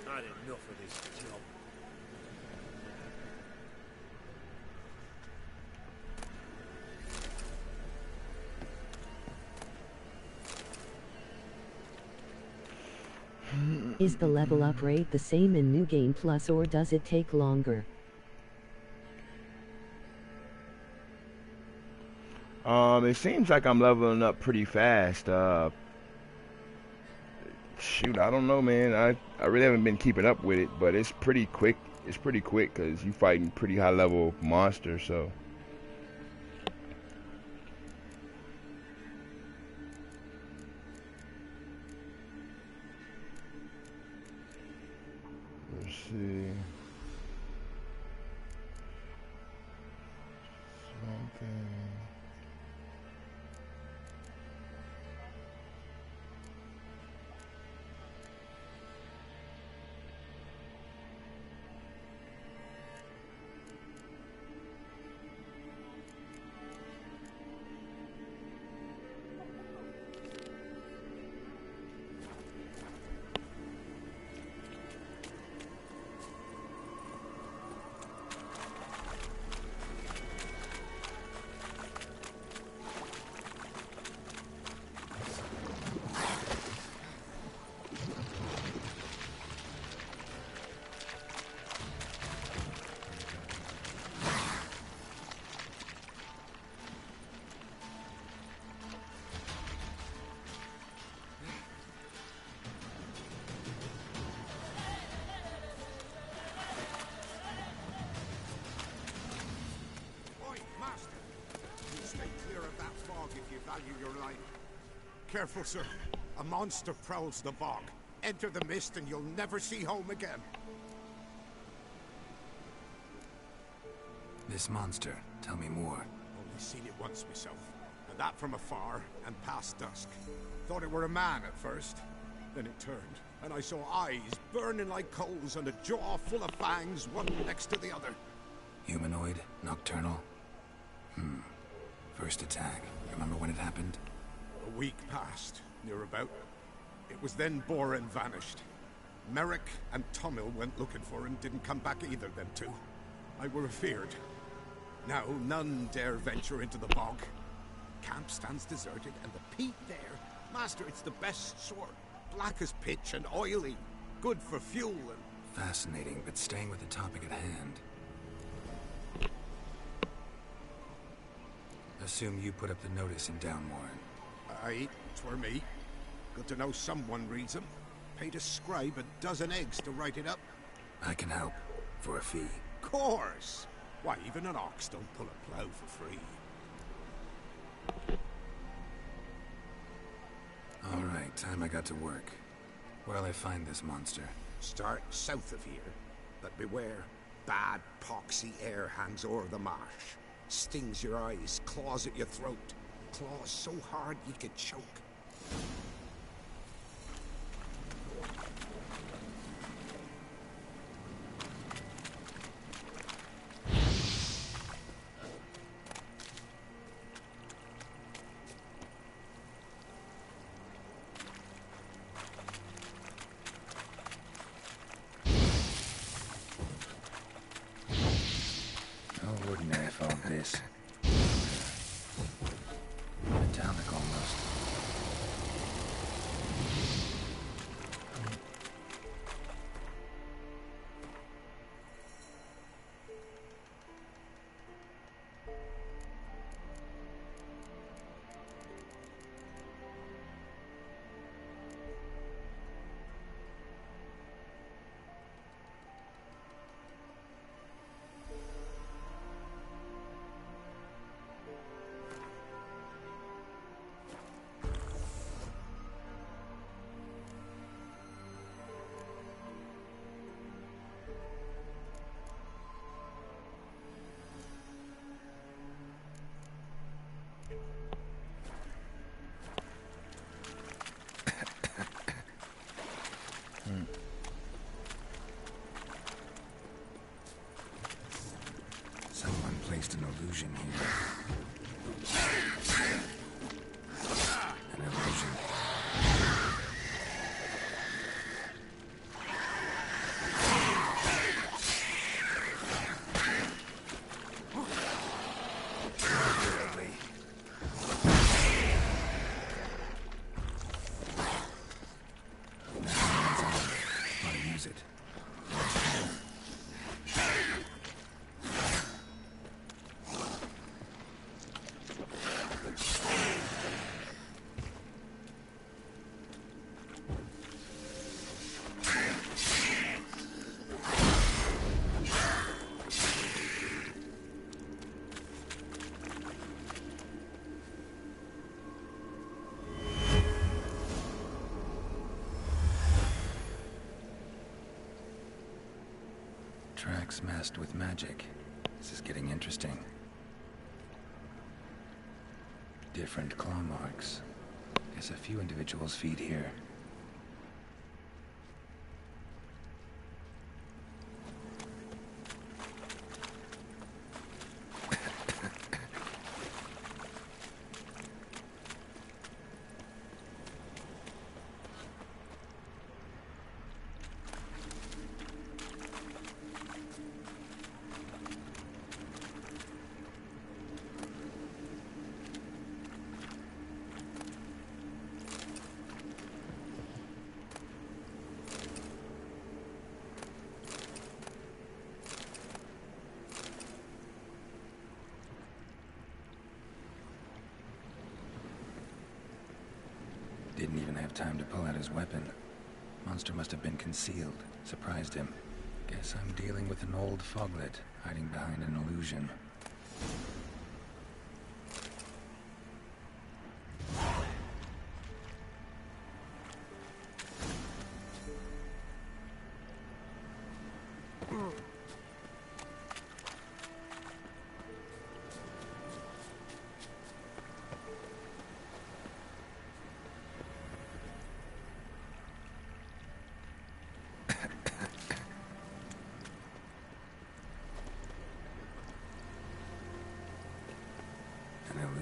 I had enough of this job. Is the level up rate the same in New Game Plus or does it take longer? It seems like I'm leveling up pretty fast. Shoot, I don't know, man. I really haven't been keeping up with it, but it's pretty quick. It's pretty quick because you fighting pretty high level monsters, so. Let's see. Something. value your life. Careful, sir. A monster prowls the bog. Enter the mist and you'll never see home again. This monster, tell me more. Only seen it once myself, and that from afar and past dusk. Thought it were a man at first. Then it turned, and I saw eyes burning like coals and a jaw full of fangs, one next to the other. Humanoid? Nocturnal? First attack. Remember when it happened? A week passed, near about. It was then Boren vanished. Merrick and Tummel went looking for him, didn't come back either, them two. I were afeared. Now none dare venture into the bog. Camp stands deserted, and the peat there, master, it's the best sort. Black as pitch and oily. Good for fuel and... Fascinating, but staying with the topic at hand. Assume you put up the notice in Downwarren. Aye, 'twere me. Good to know someone reads 'em. Paid a scribe a dozen eggs to write it up. I can help. For a fee. Course! Why, even an ox don't pull a plough for free. All right, time I got to work. Where'll I find this monster? Start south of here. But beware. Bad, poxy air hangs o'er the marsh. Stings your eyes, claws at your throat. Claws so hard you could choke. This. Metallic almost. Someone placed an illusion here. An illusion. Tracks masked with magic. This is getting interesting. Different claw marks. Guess a few individuals feed here. Didn't even have time to pull out his weapon. Monster must have been concealed. Surprised him. Guess I'm dealing with an old foglet, hiding behind an illusion.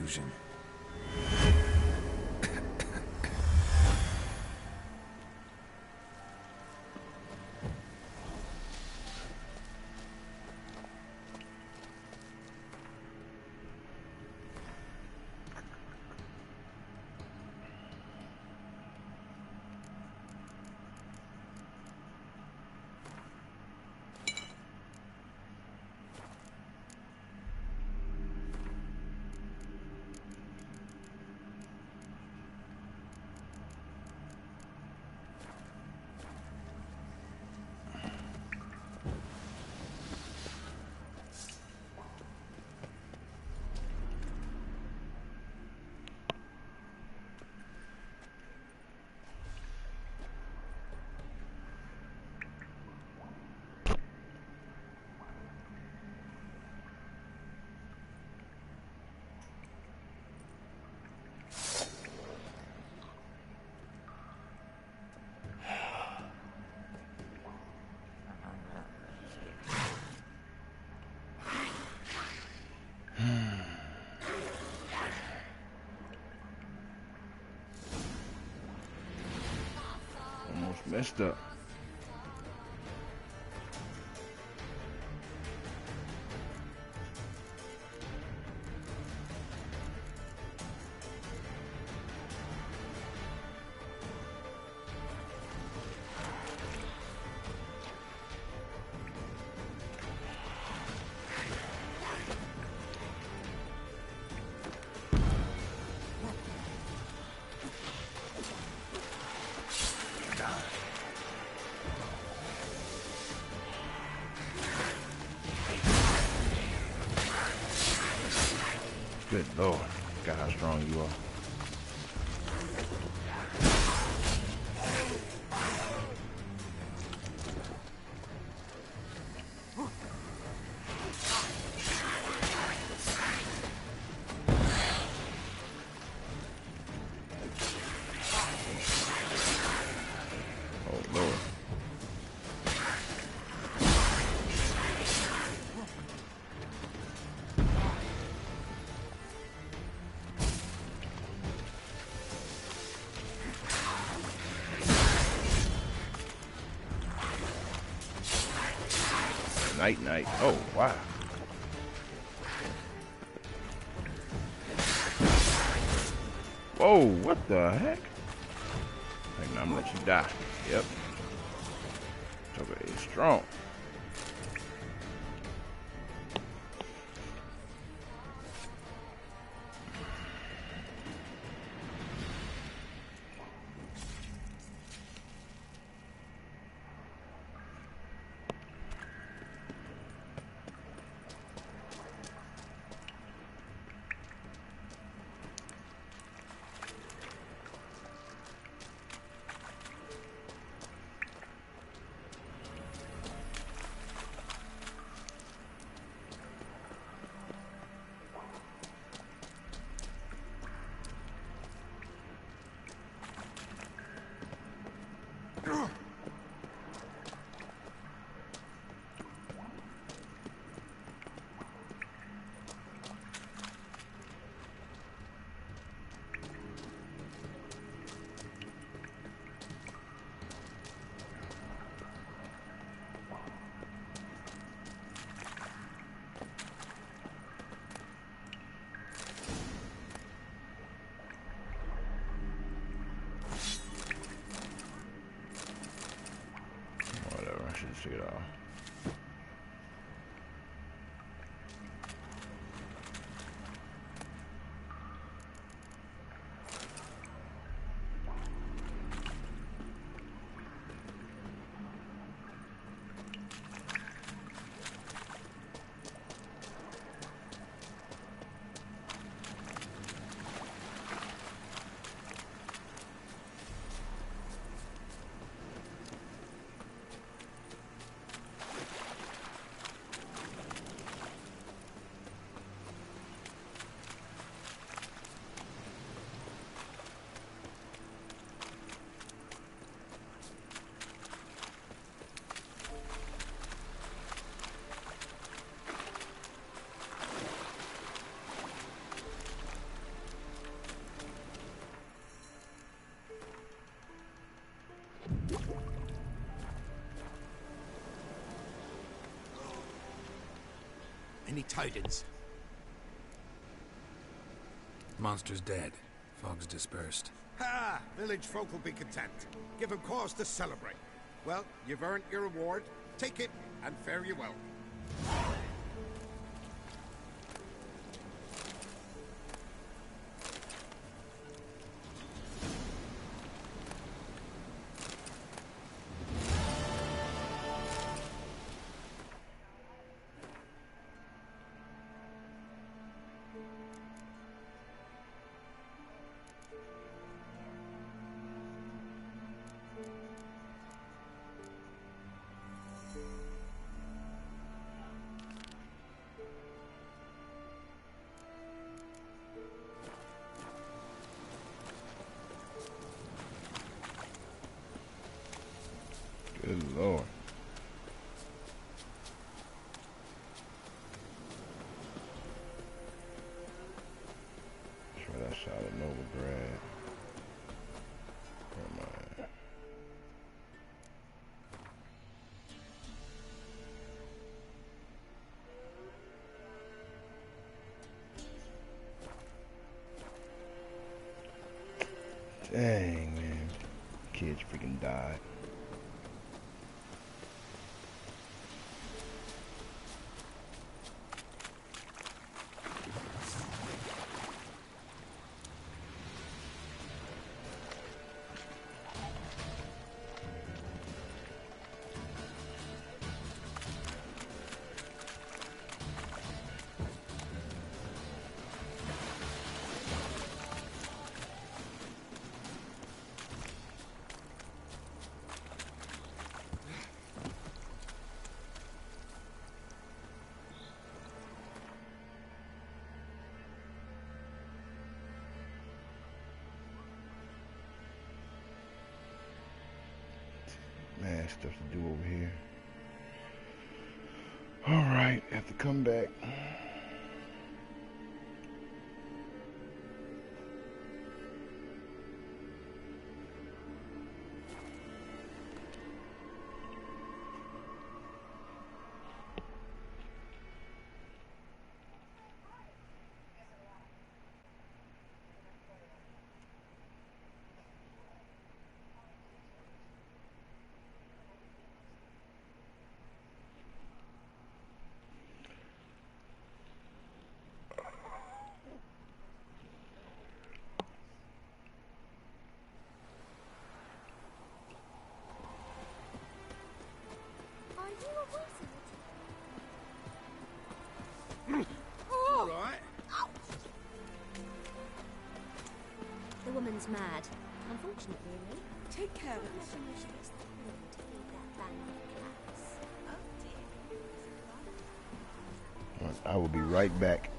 illusion. Almost messed up. Good Lord, look how strong you are. Oh Lord. Night. Oh, wow. Whoa, what the heck? I'm gonna let you die. Yep. Toga is strong. Figure it out. tidings? Monster's dead. Fog's dispersed. Ha! Village folk will be content. Give 'em cause to celebrate. Well, you've earned your reward. Take it, and fare you well. Good Lord. Try that shot of Nova Grad. Come on. Dang, man. Kids freaking died. Man, stuff to do over here. Alright, have to come back. The woman's mad. Unfortunately, really. Take care of yourself. I will be right back.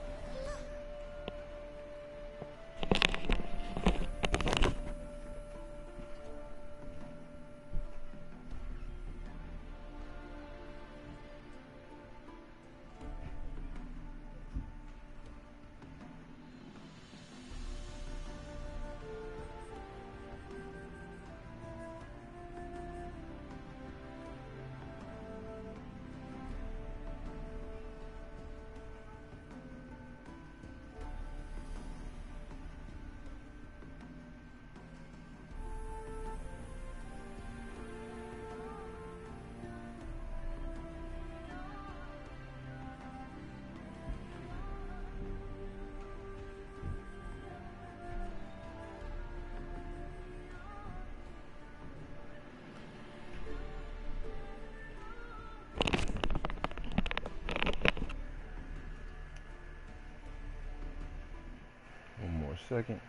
Second.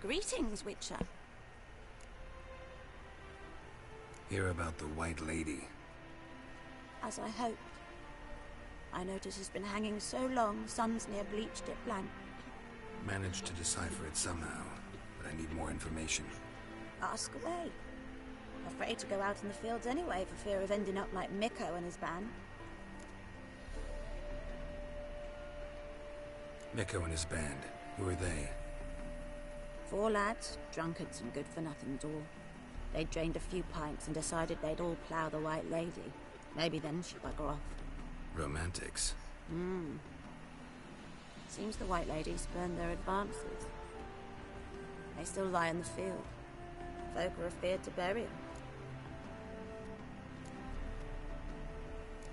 Greetings, Witcher. Hear about the White Lady. As I hoped. I notice it's been hanging so long, sun's near bleached it blank. Managed to decipher it somehow, but I need more information. Ask away. Afraid to go out in the fields anyway for fear of ending up like Mikko and his band. Mikko and his band. Who are they? 4 lads, drunkards and good-for-nothings all. They'd drained a few pints and decided they'd all plough the White Lady. Maybe then she'd bugger off. Romantics. Seems the White Lady spurned their advances. They still lie in the field. Folk are afeard to bury them.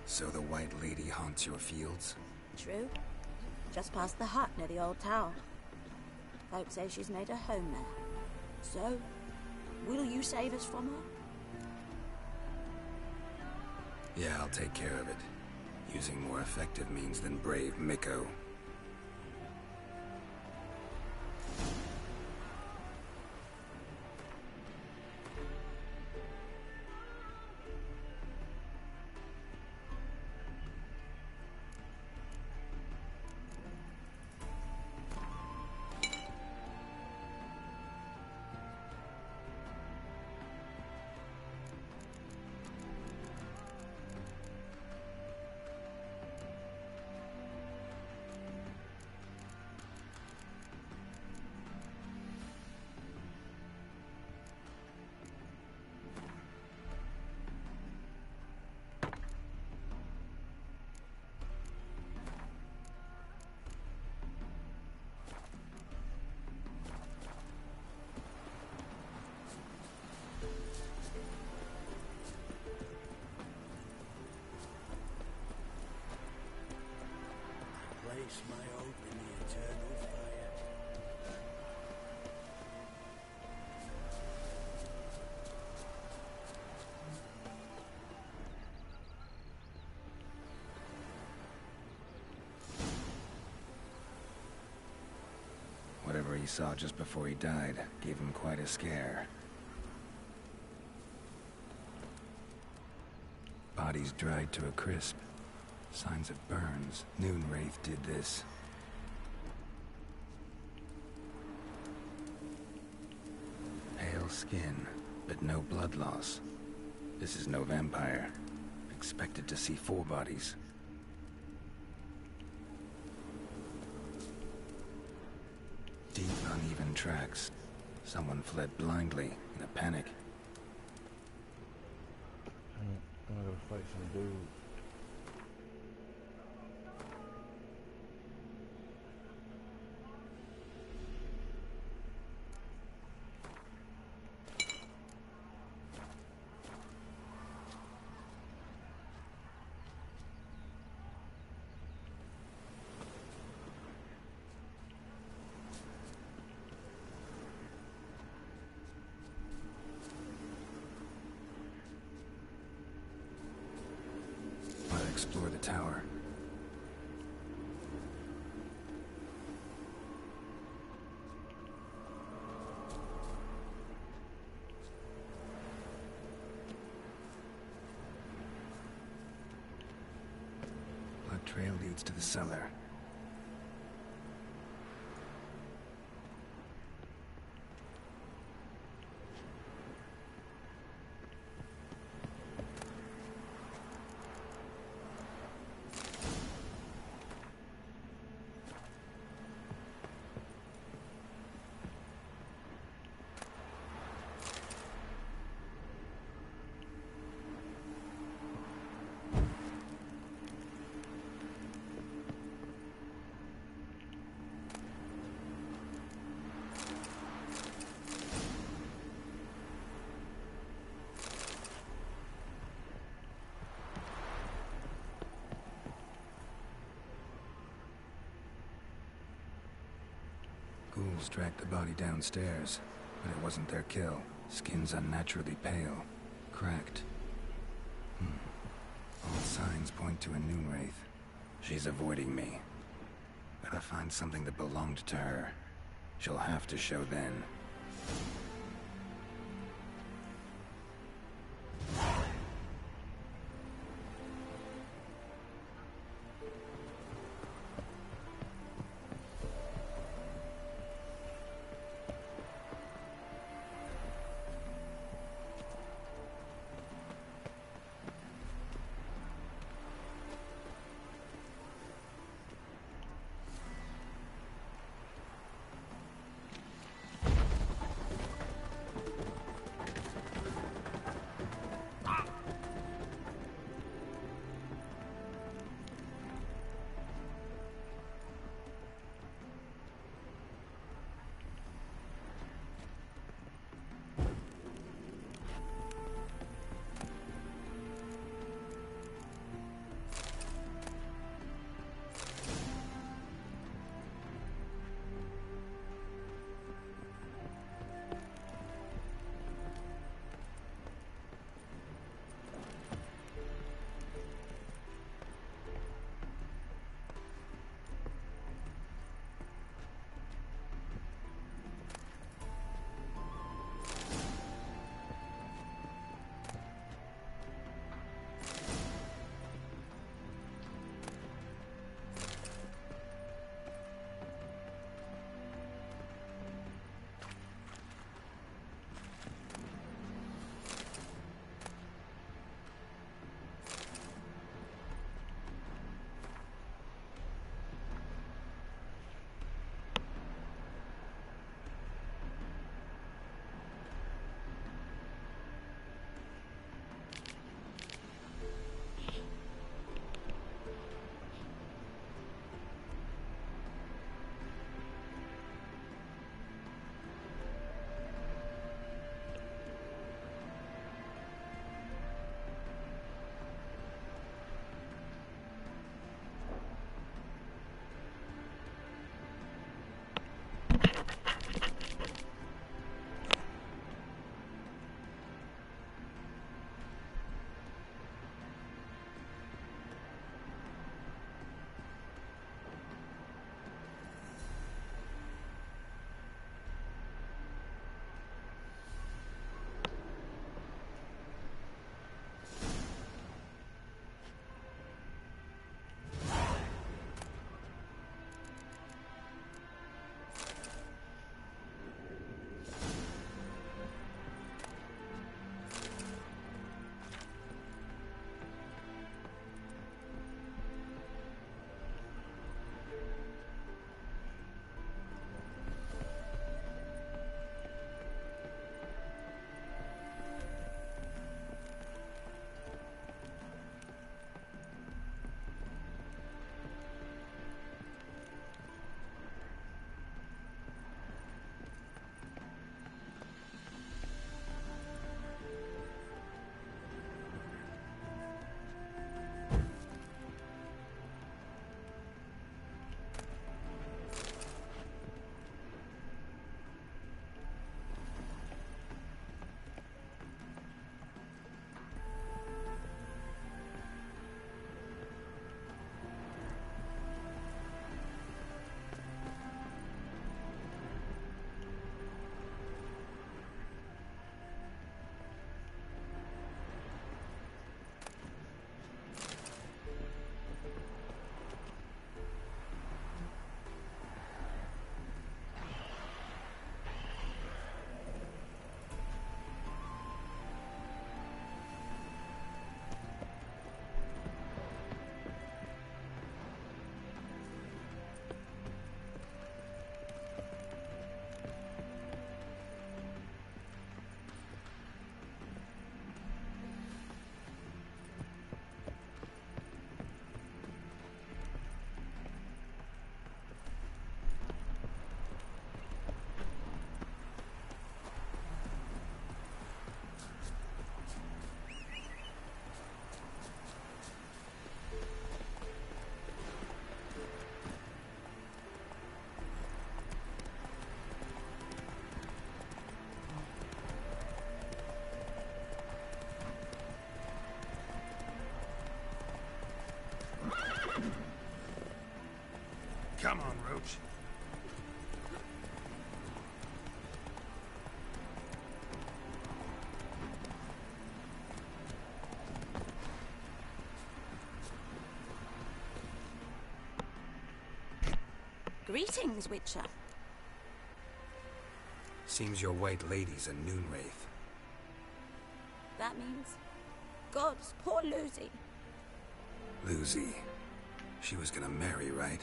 So the White Lady haunts your fields? True. Just past the hut near the old tower. Folk say she's made a home there. So, will you save us from her? Yeah, I'll take care of it. Using more effective means than brave Mikko. Place my hope in the eternal fire. Whatever he saw just before he died gave him quite a scare. Bodies dried to a crisp. Signs of burns. Noonwraith did this. Pale skin, but no blood loss. This is no vampire. Expected to see 4 bodies. Deep, uneven tracks. Someone fled blindly in a panic. I'm gonna go fight some dude. Explore the tower. Blood trail leads to the cellar. Ghouls dragged the body downstairs, but it wasn't their kill. Skin's unnaturally pale, cracked. All signs point to a Noonwraith. She's avoiding me. Gotta find something that belonged to her. She'll have to show then. Greetings, Witcher. Seems your white lady's a noon wraith. That means... Gods, poor Lucy. Lucy. She was gonna marry, right?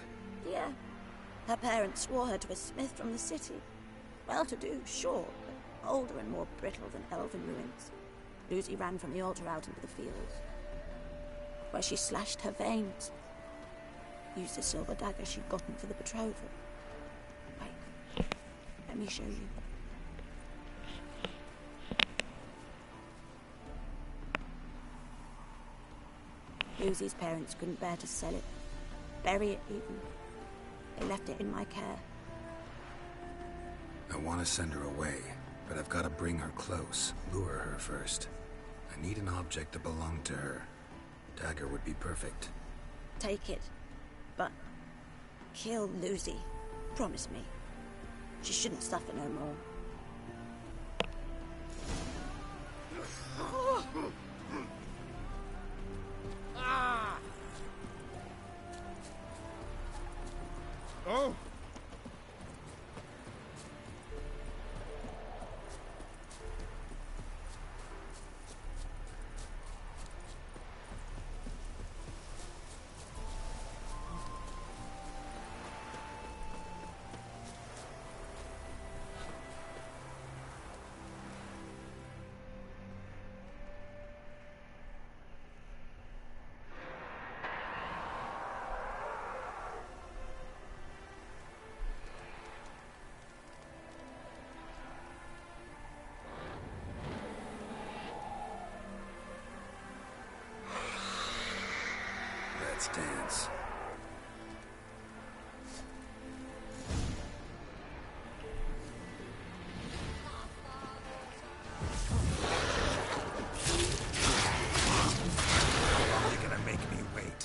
Yeah. Her parents swore her to a smith from the city. Well-to-do, sure, but older and more brittle than elven ruins. Lucy ran from the altar out into the fields, where she slashed her veins. Used the silver dagger she'd gotten for the betrothal. Wait, let me show you. Lucy's parents couldn't bear to sell it, bury it even. They left it in my care. I want to send her away, but I've got to bring her close, lure her first. I need an object to belong to her. Dagger would be perfect. Take it, but kill Lucy. Promise me. She shouldn't suffer no more. Oh! Let's dance. How long are you gonna make me wait?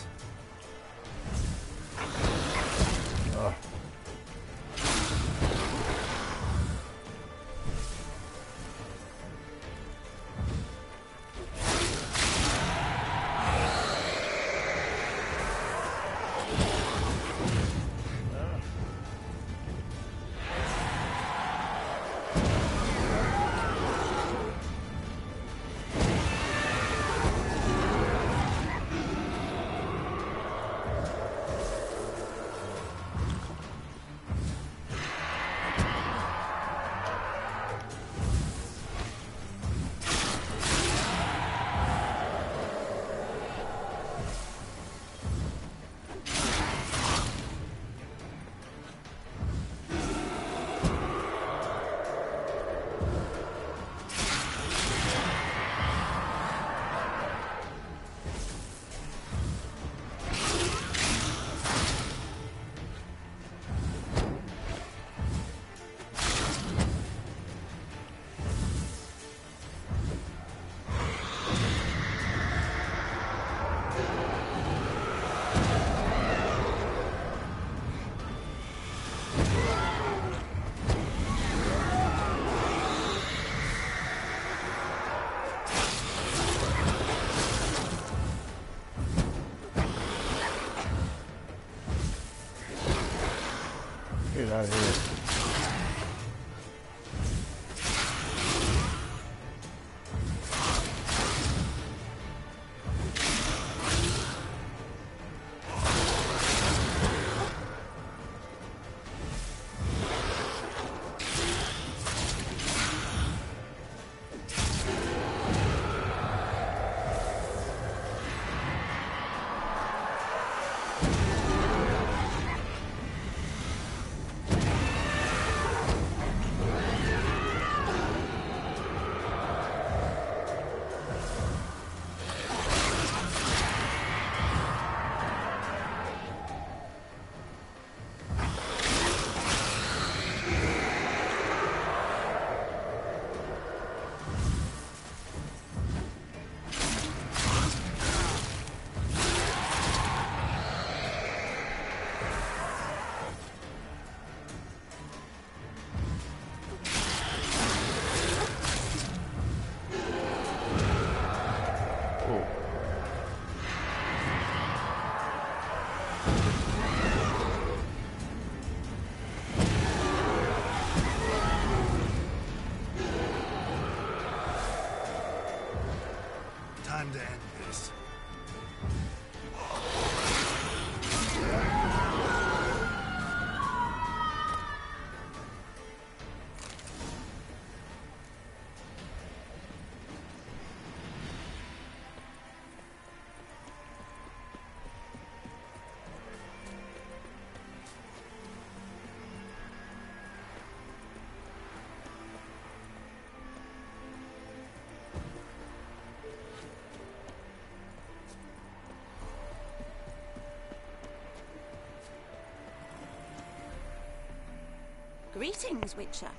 Greetings, Witcher.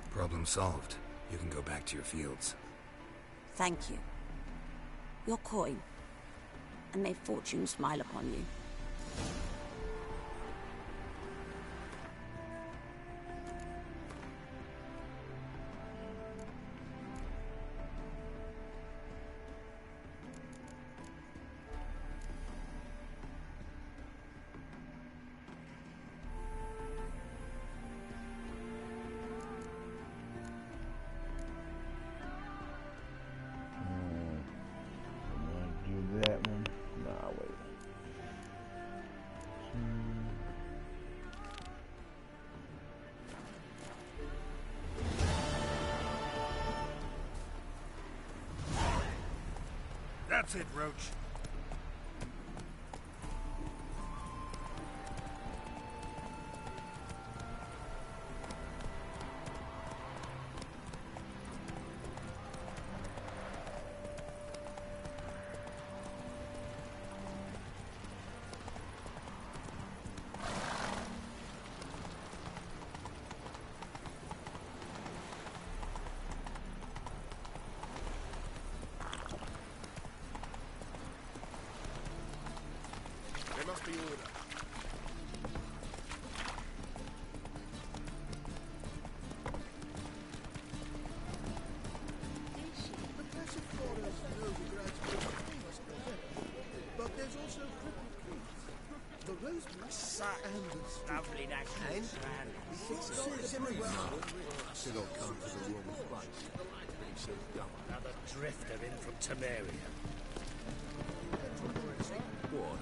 Problem solved. You can go back to your fields. Thank you. Your coin. And may fortune smile upon you. That one. Nah, wait. That's it, Roach. There must be order. But there's also crippled trees. The rosemary and the Lovely natural sand. Still not come to the wrong place. Another drifter in from Temeria. What?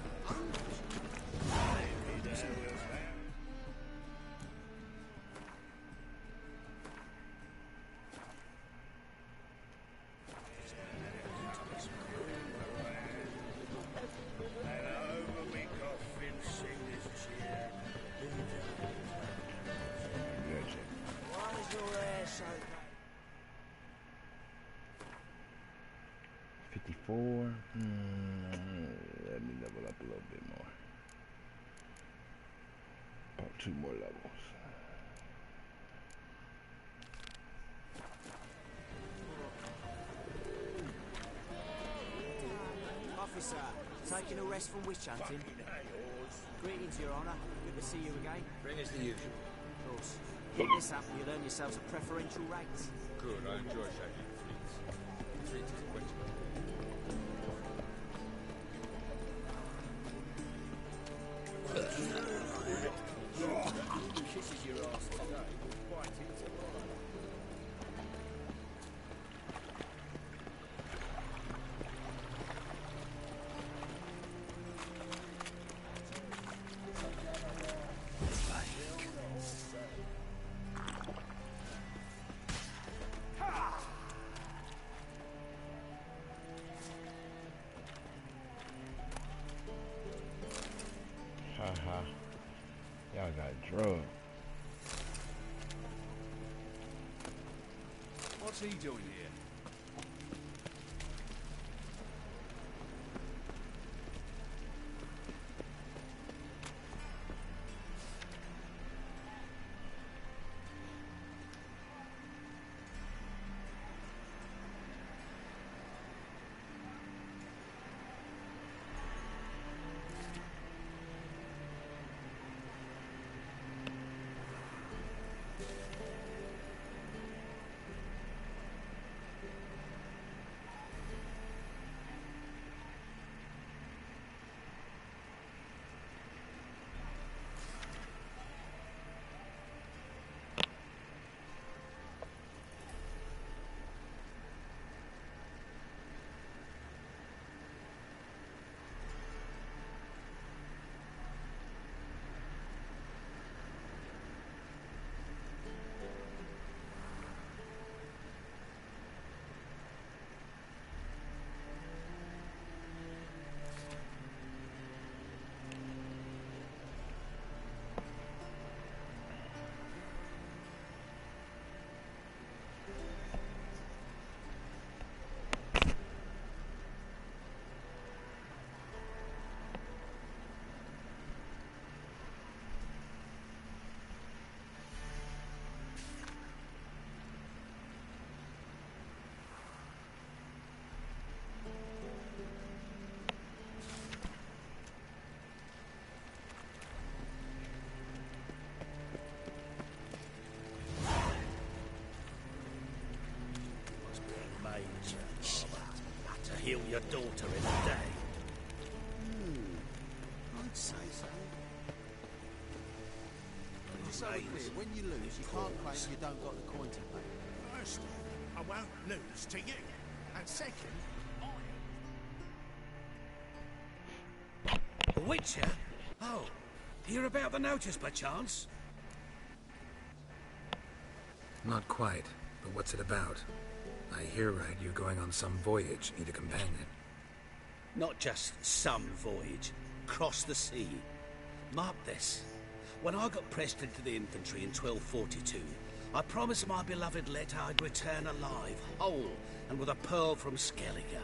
Why is your hair so 54. Let me level up a little bit more. About 2 more levels. Officer, taking a rest from witch hunting. Greetings, Your Honour. Good to see you again. Bring us the usual. Of course. Keep this up, you'll earn yourselves a preferential rate. Good, I enjoy shaking fleets. Fleets is a question. kisses your ass today will bite it tomorrow? Haha. Y'all got drugged. What's he doing here? your daughter in a day. I'd say so. His So we're name's clear, when you lose, you can't claim you don't got the coin to pay. First, I won't lose to you. And second, The Witcher? Oh, hear about the notice by chance? Not quite, but what's it about? I hear right you're going on some voyage, need a companion. Not just some voyage. Cross the sea. Mark this. When I got pressed into the infantry in 1242, I promised my beloved Letta I'd return alive, whole, and with a pearl from Skellige.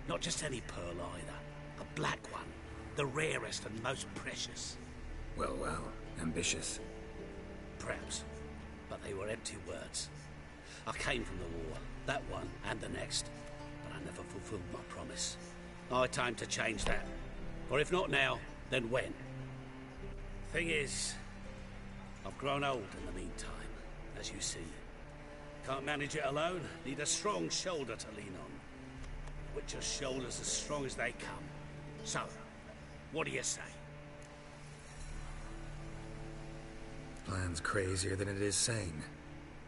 Not just any pearl either. A black one. The rarest and most precious. Well, ambitious. Perhaps. But they were empty words. I came from the war, that one and the next, but I never fulfilled my promise. Now it's time to change that. For if not now, then when? Thing is, I've grown old in the meantime, as you see. Can't manage it alone, need a strong shoulder to lean on. Witcher's shoulders as strong as they come. So, what do you say? Plan's crazier than it is sane,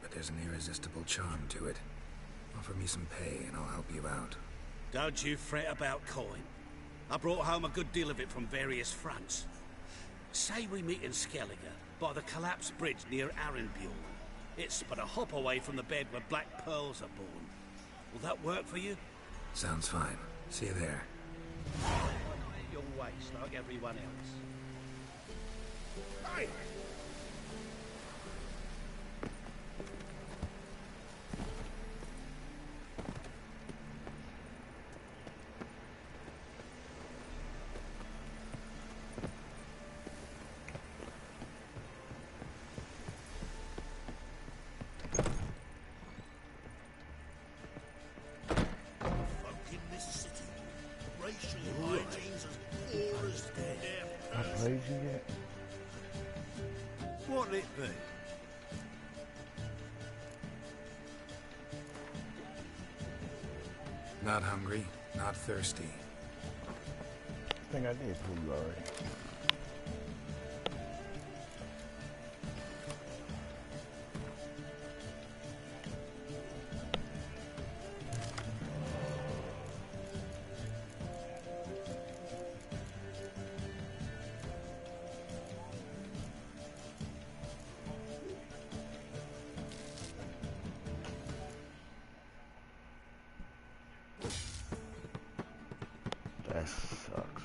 but there's an irresistible charm to it. Offer me some pay and I'll help you out. Don't you fret about coin. I brought home a good deal of it from various fronts. Say we meet in Skellige, by the collapsed bridge near Arenbjorn. It's but a hop away from the bed where black pearls are born. Will that work for you? Sounds fine. See you there. Your waist like everyone else. hey! What'll it be? Not hungry, not thirsty. I think I did for you already. That sucks.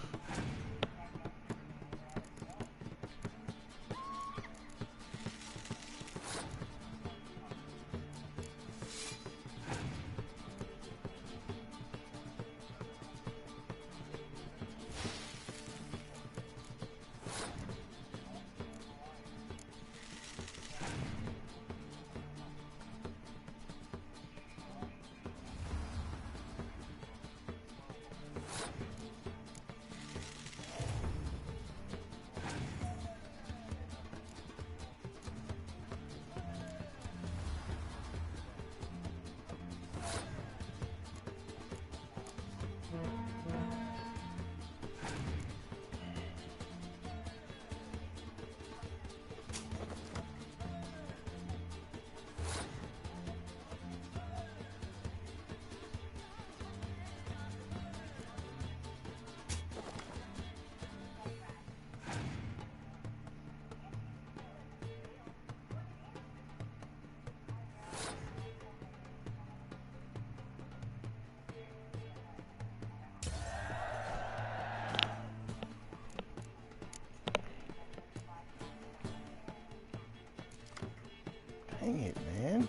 Dang it, man.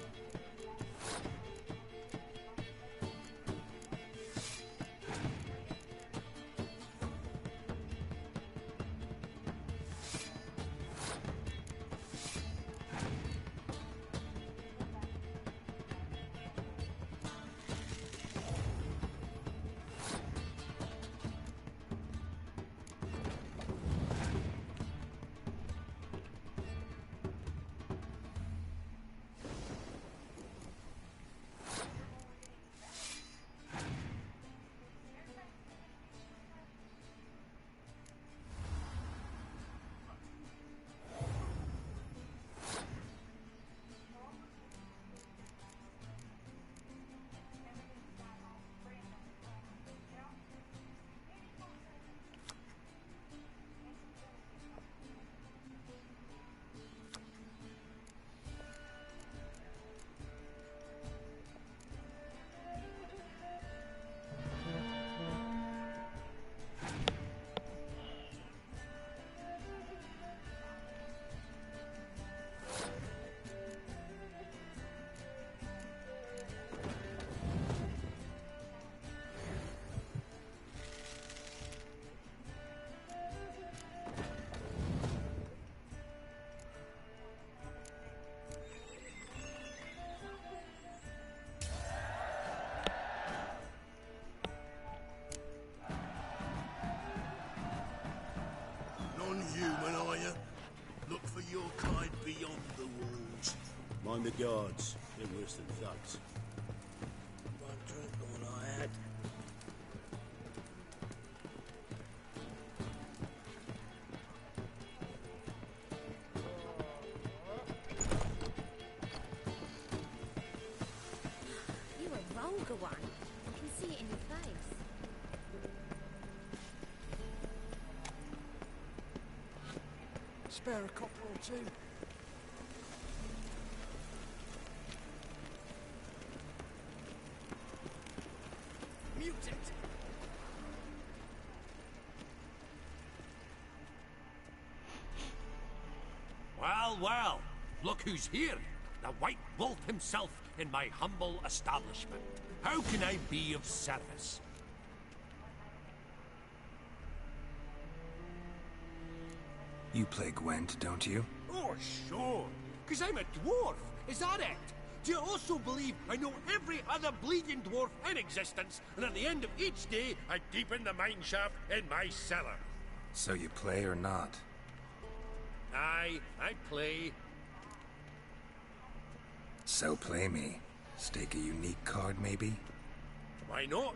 Mind the guards. They're worse than thugs. One drink all I had. You're a vulgar one. I can see it in your face. Spare a copper or two. Mutant! Well, well, look who's here. The White Wolf himself in my humble establishment. How can I be of service? You play Gwent, don't you? Oh, sure. 'Cause I'm a dwarf. Is that it? Do you also believe I know every other bleeding dwarf in existence, and at the end of each day, I deepen the mine shaft in my cellar? So you play or not? Aye, I play. So play me. Stake a unique card, maybe? Why not?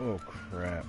Oh crap.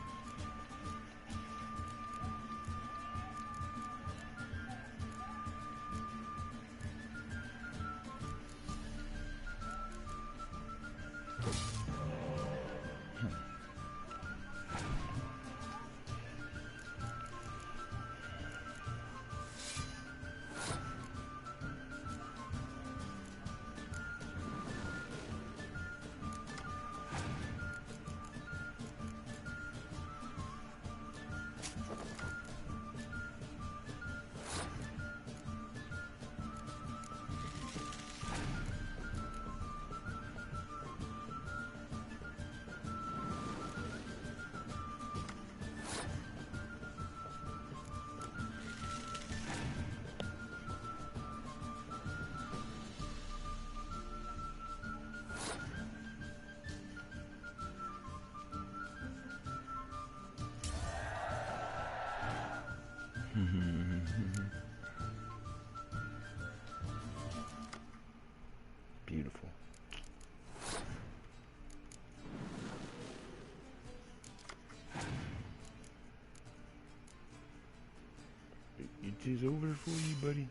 Beautiful. It is over for you, buddy.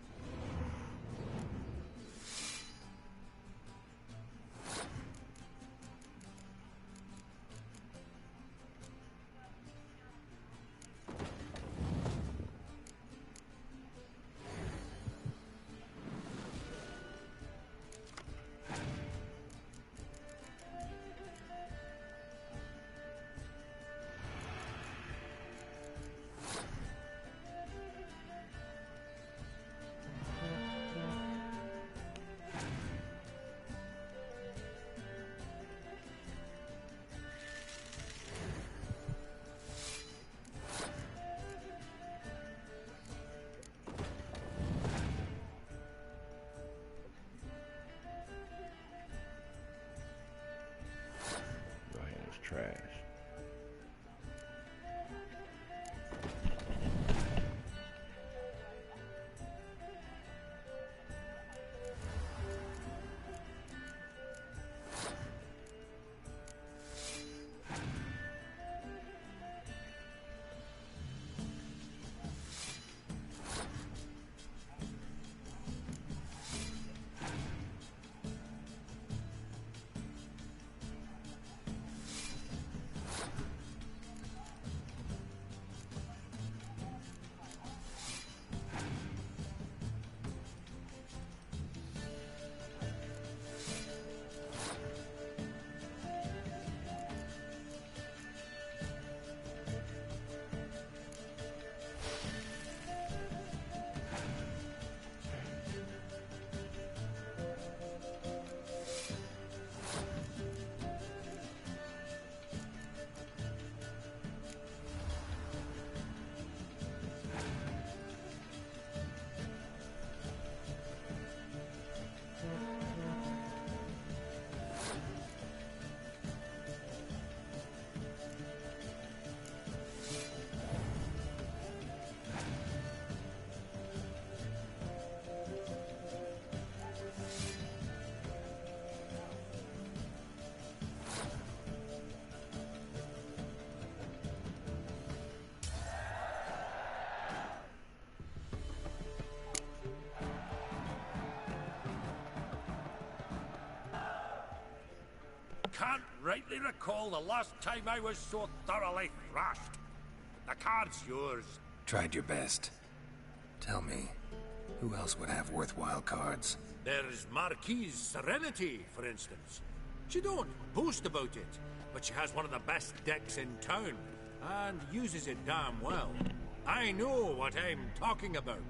can't rightly recall the last time I was so thoroughly thrashed. The card's yours. Tried your best. Tell me, who else would have worthwhile cards? There's Marquise Serenity, for instance. She don't boast about it, but she has one of the best decks in town, and uses it damn well. I know what I'm talking about.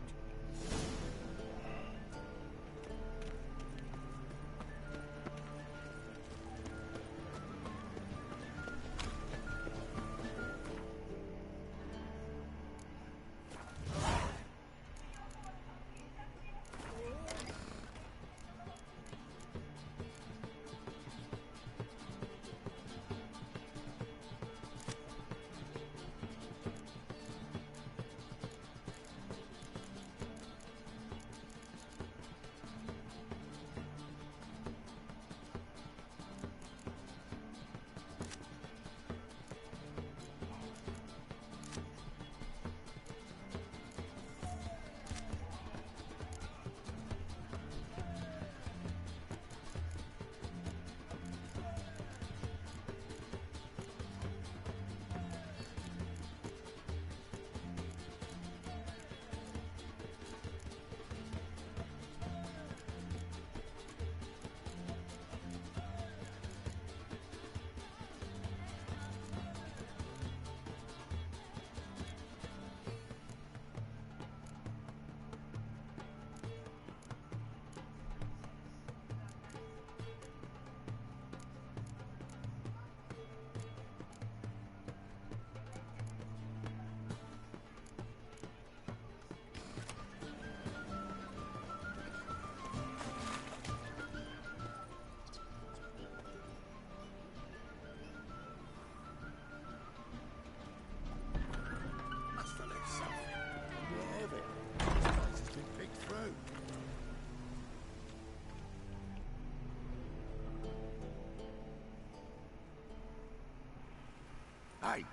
Hey,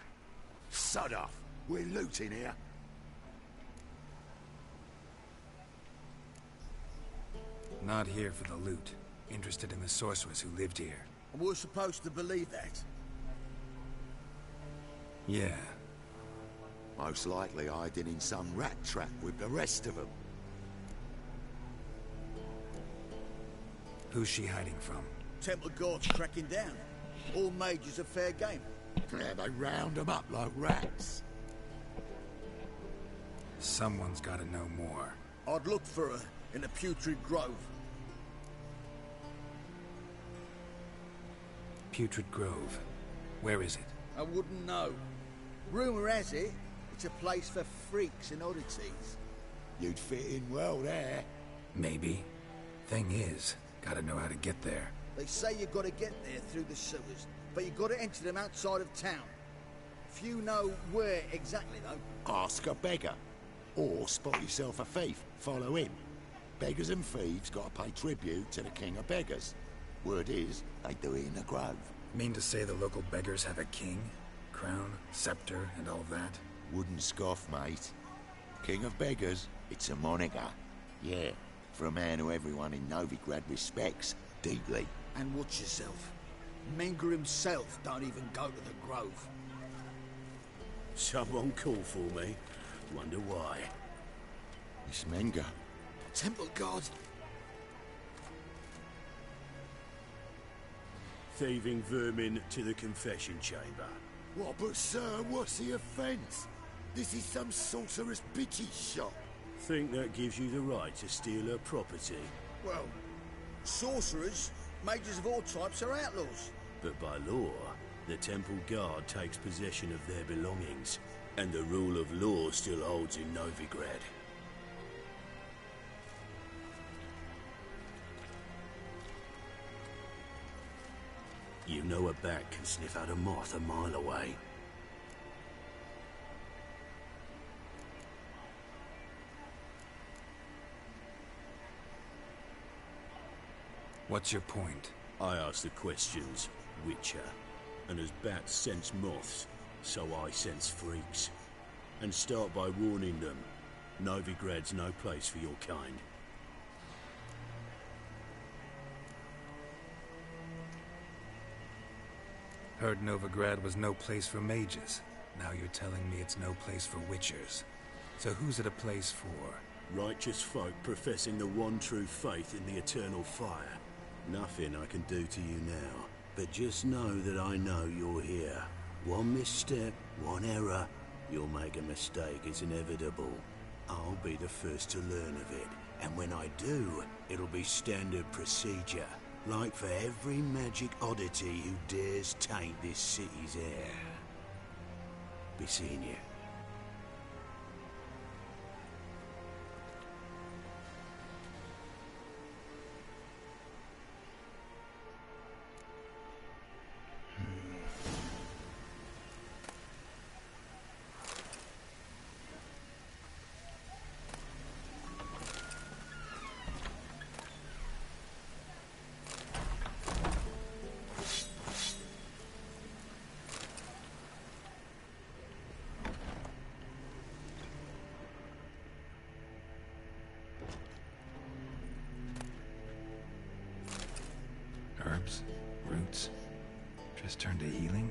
sod off. We're looting here. Not here for the loot. Interested in the sorceress who lived here. And we're supposed to believe that? Yeah. Most likely hiding in some rat trap with the rest of them. Who's she hiding from? Temple guards cracking down. All mages are fair game. Yeah, they round them up like rats. Someone's gotta know more. I'd look for her in the Putrid Grove. Putrid Grove. Where is it? I wouldn't know. Rumour has it, it's a place for freaks and oddities. You'd fit in well there. Maybe. Thing is, gotta know how to get there. They say you've got to get there through the sewers, but you've got to enter them outside of town. Few know where exactly, though. Ask a beggar. Or spot yourself a thief. Follow him. Beggars and thieves got to pay tribute to the king of beggars. Word is, they do it in the grove. Mean to say the local beggars have a king? Crown, scepter, and all that? Wouldn't scoff, mate. King of beggars, it's a moniker. Yeah, for a man who everyone in Novigrad respects deeply. And watch yourself. Menger himself don't even go to the grove. Someone called for me. Wonder why. It's Menger. Temple guard. Thieving vermin to the confession chamber. What, but sir, what's the offence? This is some sorcerer's bitchy shop. Think that gives you the right to steal her property? Well, sorcerers, mages of all types are outlaws. But by law, the temple guard takes possession of their belongings, and the rule of law still holds in Novigrad. You know a bat can sniff out a moth a mile away. What's your point? I ask the questions, Witcher. And as bats sense moths, so I sense freaks. And start by warning them, Novigrad's no place for your kind. Heard Novigrad was no place for mages. Now you're telling me it's no place for witchers. So who's it a place for? Righteous folk professing the one true faith in the eternal fire. Nothing I can do to you now, but just know that I know you're here. One misstep, one error, you'll make a mistake, it's inevitable. I'll be the first to learn of it, and when I do, it'll be standard procedure. Like for every magic oddity who dares taint this city's air. Be seeing you. Herbs, roots, just turned to healing?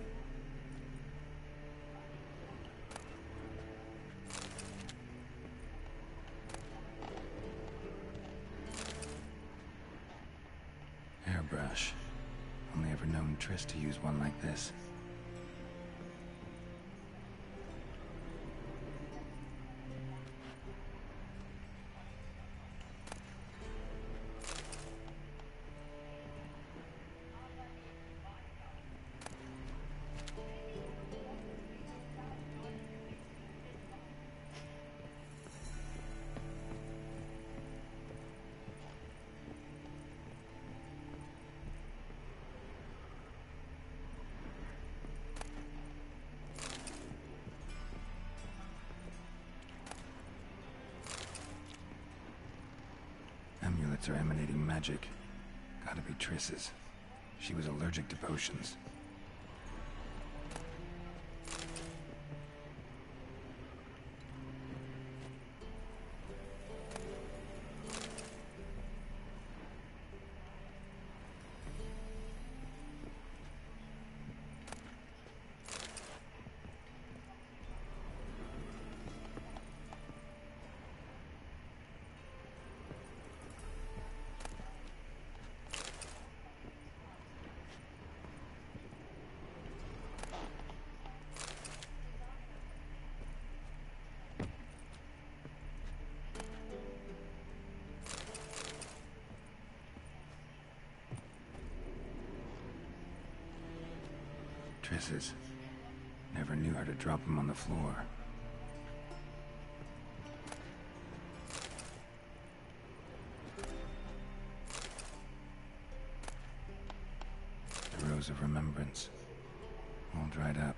Hairbrush. Only ever known Triss to use one like this. Amulets are emanating magic. Gotta be Triss's. She was allergic to potions. Triss's. Never knew how to drop them on the floor. The rose of remembrance. All dried up.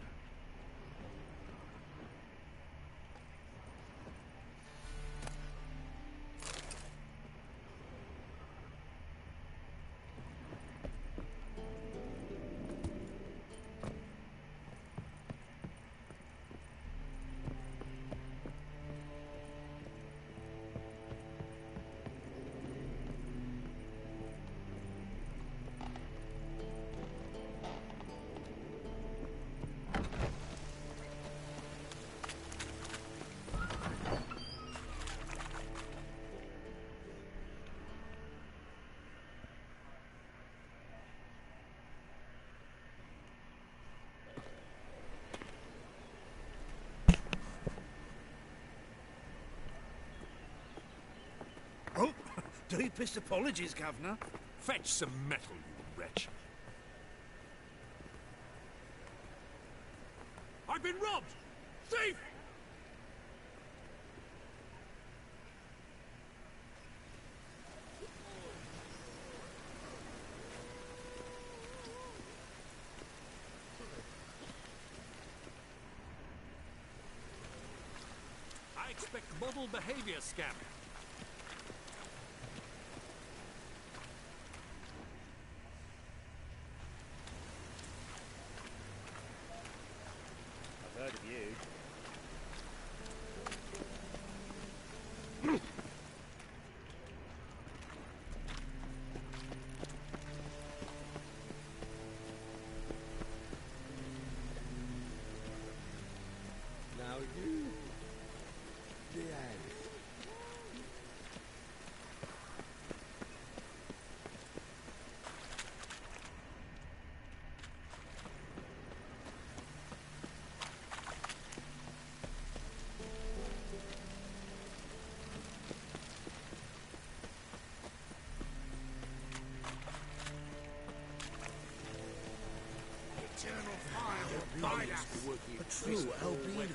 Oh, deepest apologies, Governor. Fetch some metal, you wretch. I've been robbed! Thief! I expect model behavior, scamp. I've heard of you. through albino.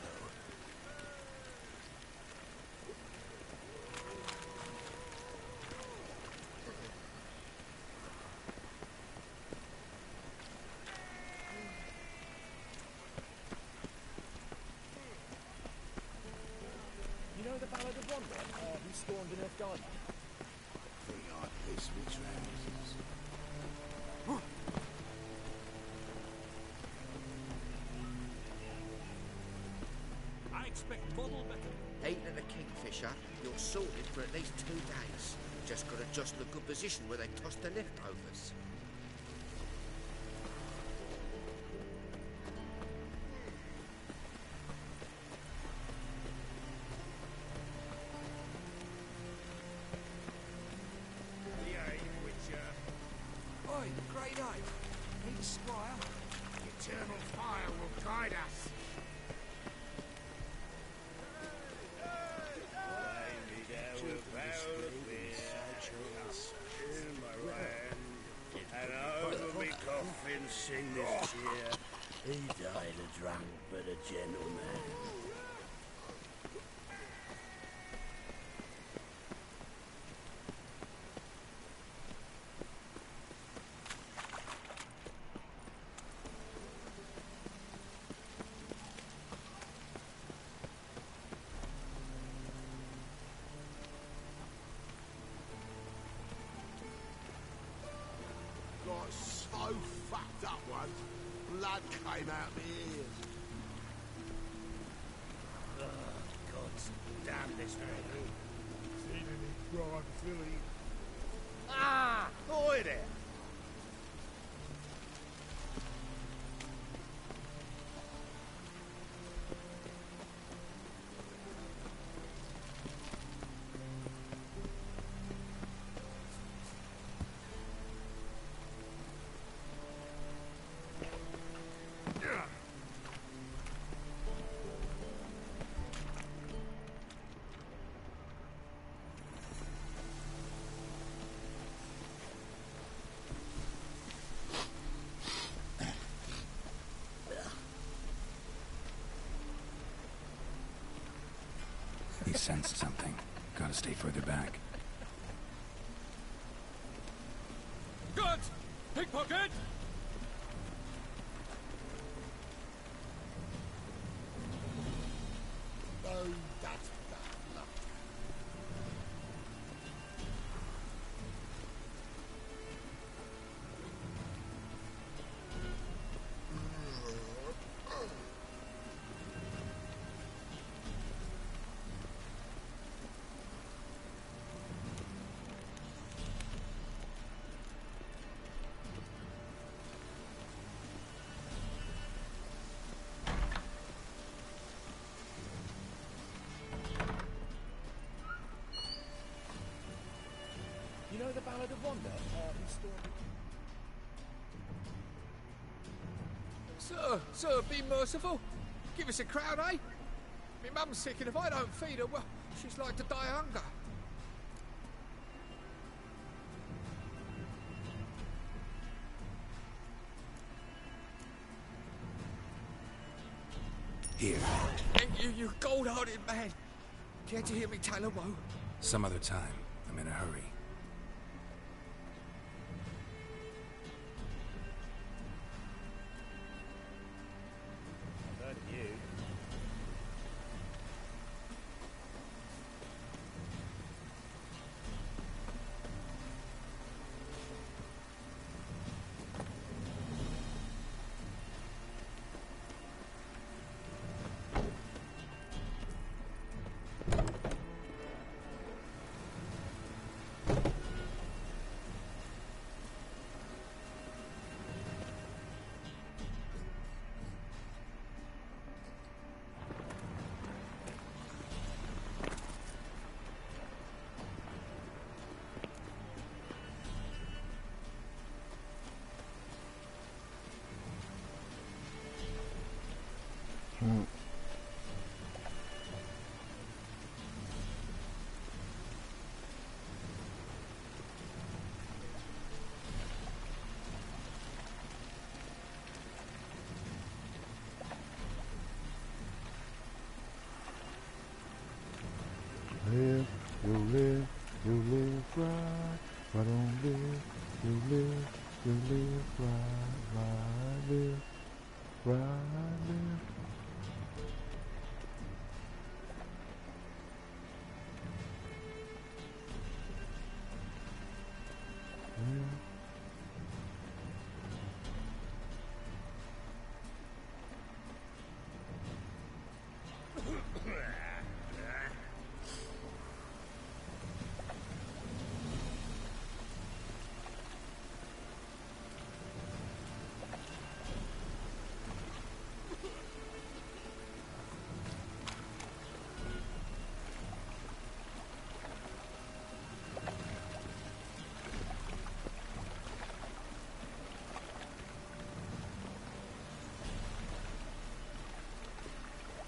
You know the Ballad of Wonder? Who stormed an Earth Garden? Think I piss me trousers. I expect bottle better. Eating a kingfisher, you're sorted for at least 2 days. Just got to jostle a good position where they toss the leftovers. Oi, Grey Knight. Need a squire. Eternal fire will guide us. And over me coffin sing this cheer. He died a drunk but a gentleman. Got so fucked up once, blood came out my ears. God damn this thing. Seen any prime filly? Ah! Oi there! He sensed something. Gotta stay further back. Good! Pickpocket! Oh, that's bad luck. You know the Ballad of Wonder? Who stormed... Sir, be merciful. Give us a crown, eh? My mum's sick, and if I don't feed her, well, she's like to die of hunger. Here. Thank you, you gold-hearted man. Care to hear me tell a woe? Some other time. I'm in a hurry. I've heard of you. right. Why don't live, live, right, live, right, live.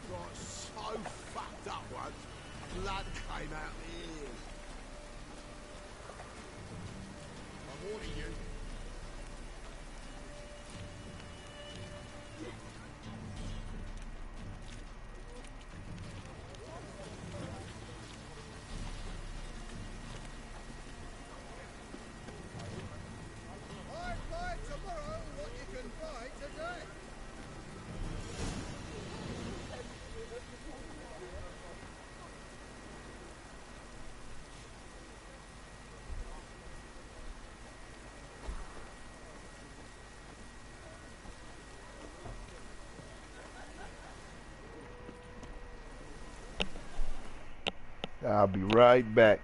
Got so fucked up once, blood came out the ears. I'm warning you. I'd buy tomorrow what you can buy today. I'll be right back.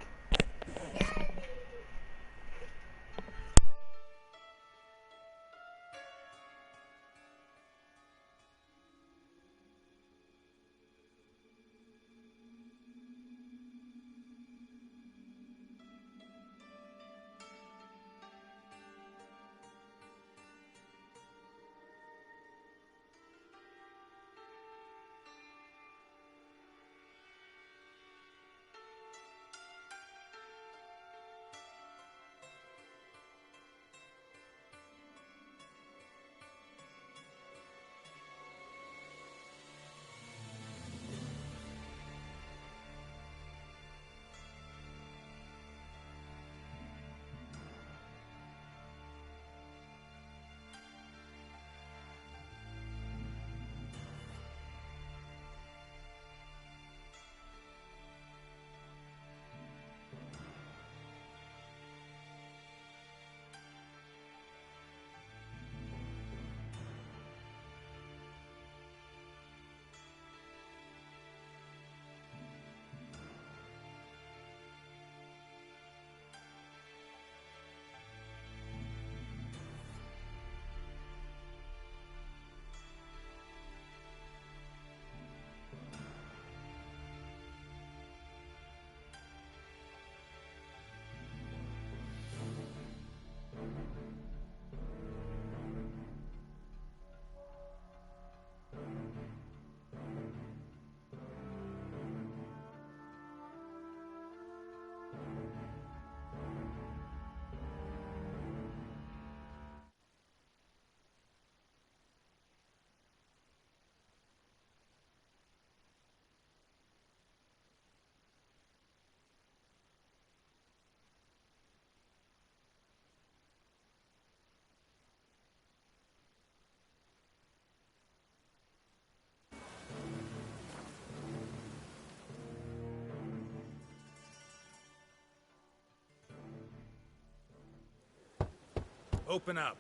Open up.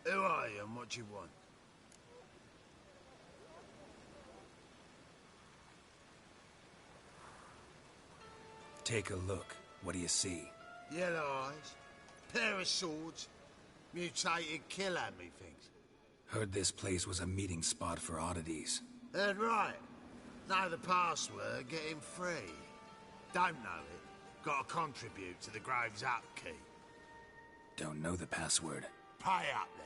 Who are you and what do you want? Take a look. What do you see? Yellow eyes, pair of swords, mutated killer, methinks. Heard this place was a meeting spot for oddities. Heard right. Know the password, get him free. Don't know it, gotta contribute to the Grave's upkeep. Don't know the password. Pay up then.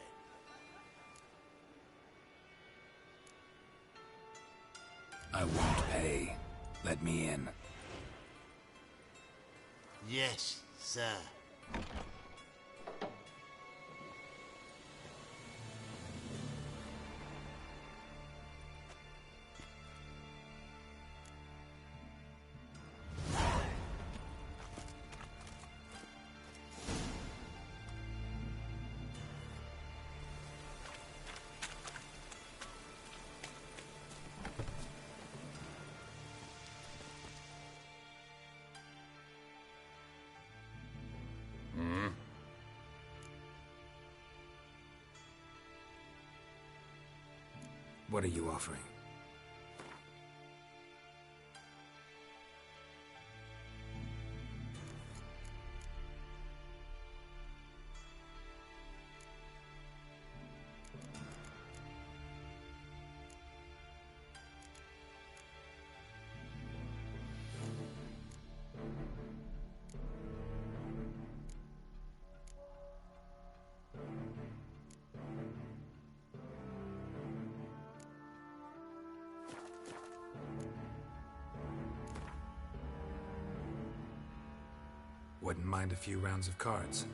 I won't pay. Let me in. Yes, sir. What are you offering? Wouldn't mind a few rounds of cards.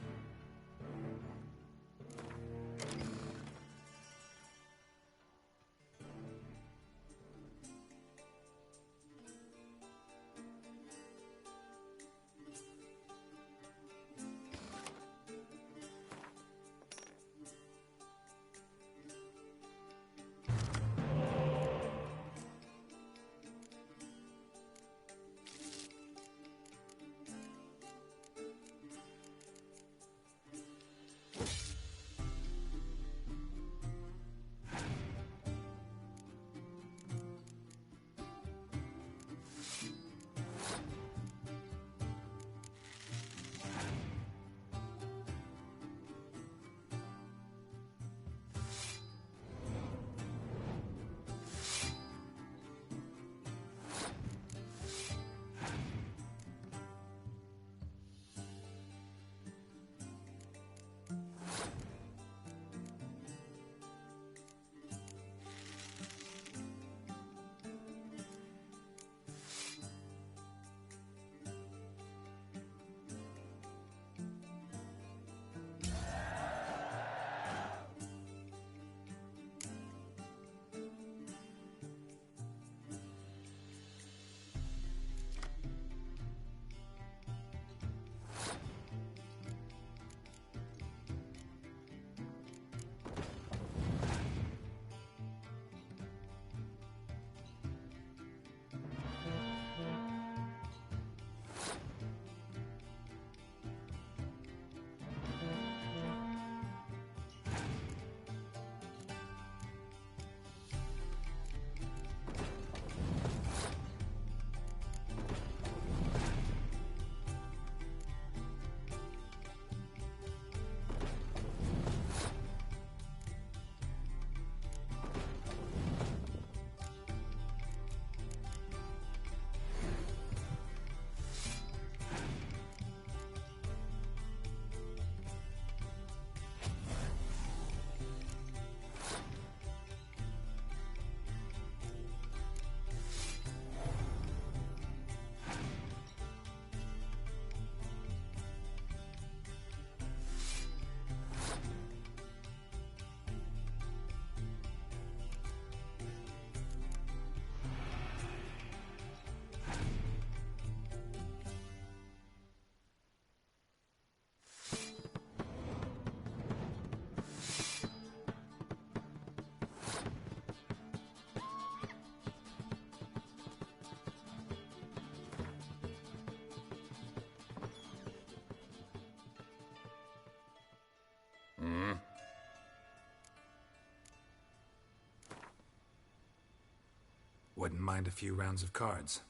Wouldn't mind a few rounds of cards.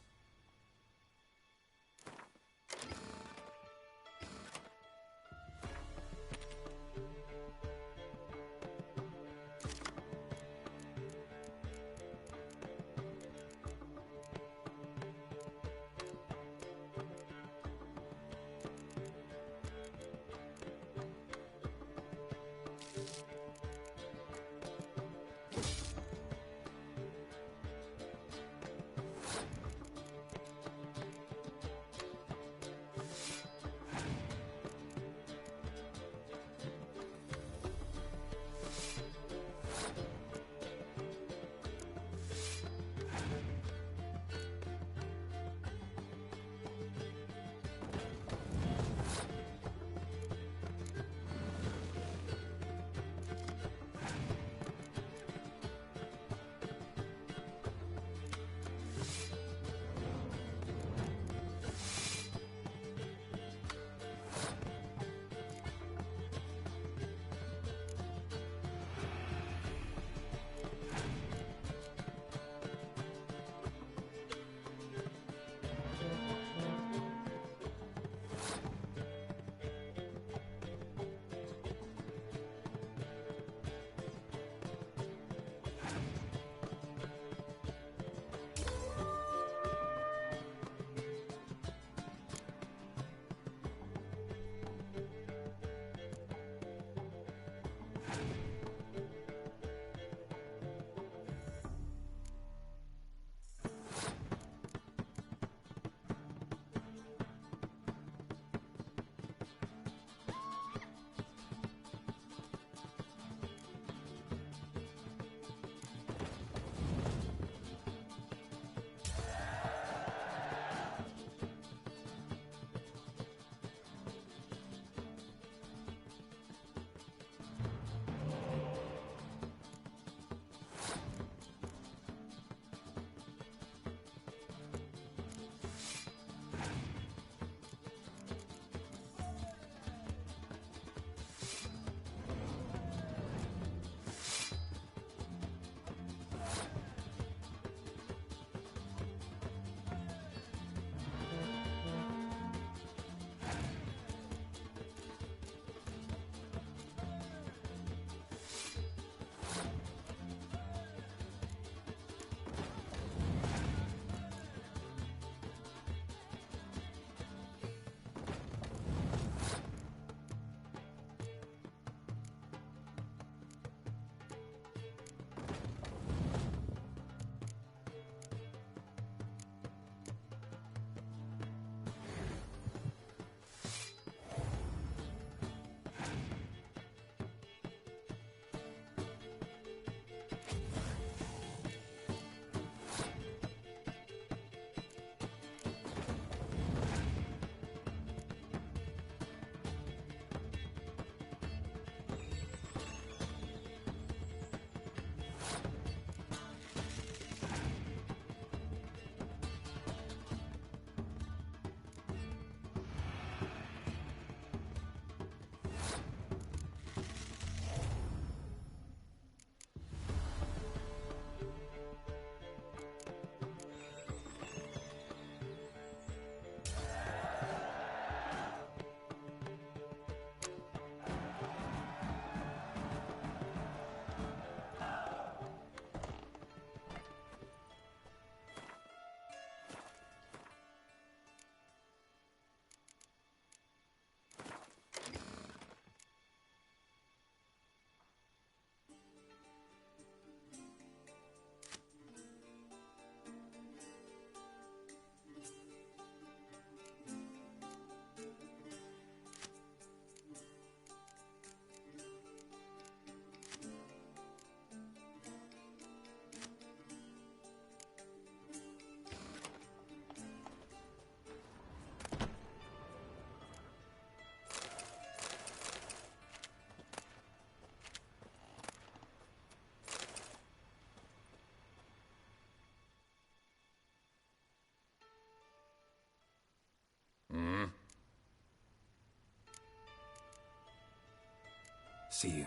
See you.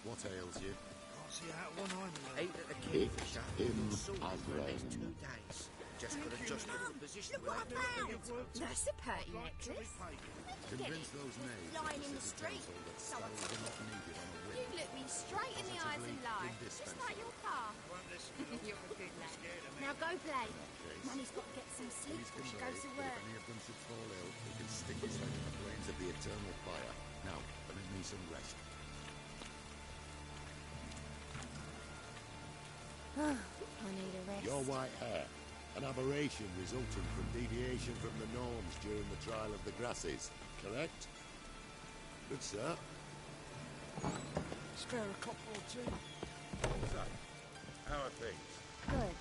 What ails you? Can't see out one eye, man. Ate at the kingfisher. Sorted for at least 2 days. Just got to adjust the position. Look what I found! That's a pretty necklace. Convince those knaves Lying in the street. that spells are not needed on a You whim. look me straight in the eyes and lie. Just like your car. You're a good lad. Now go play. Nanny's got to get some sleep Please before she convey goes to that work. if any of them should fall ill, they can stick his head in the flames of the eternal fire. Now, permit me some rest. I need a rest. Your white hair, an aberration resulting from deviation from the norms during the trial of the grasses, correct? Good, sir. Spare a couple or two. So, how are things? Good.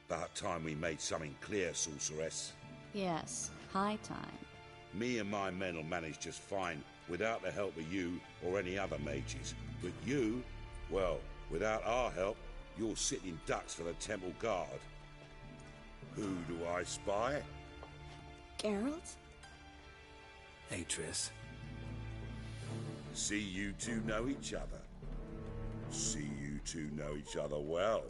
About time we made something clear, sorceress. Yes, high time. Me and my men will manage just fine without the help of you or any other mages. But you, well, without our help, you're sitting ducks for the temple guard. Who do I spy? Geralt? Hey, Triss. See you two know each other. See you two know each other well.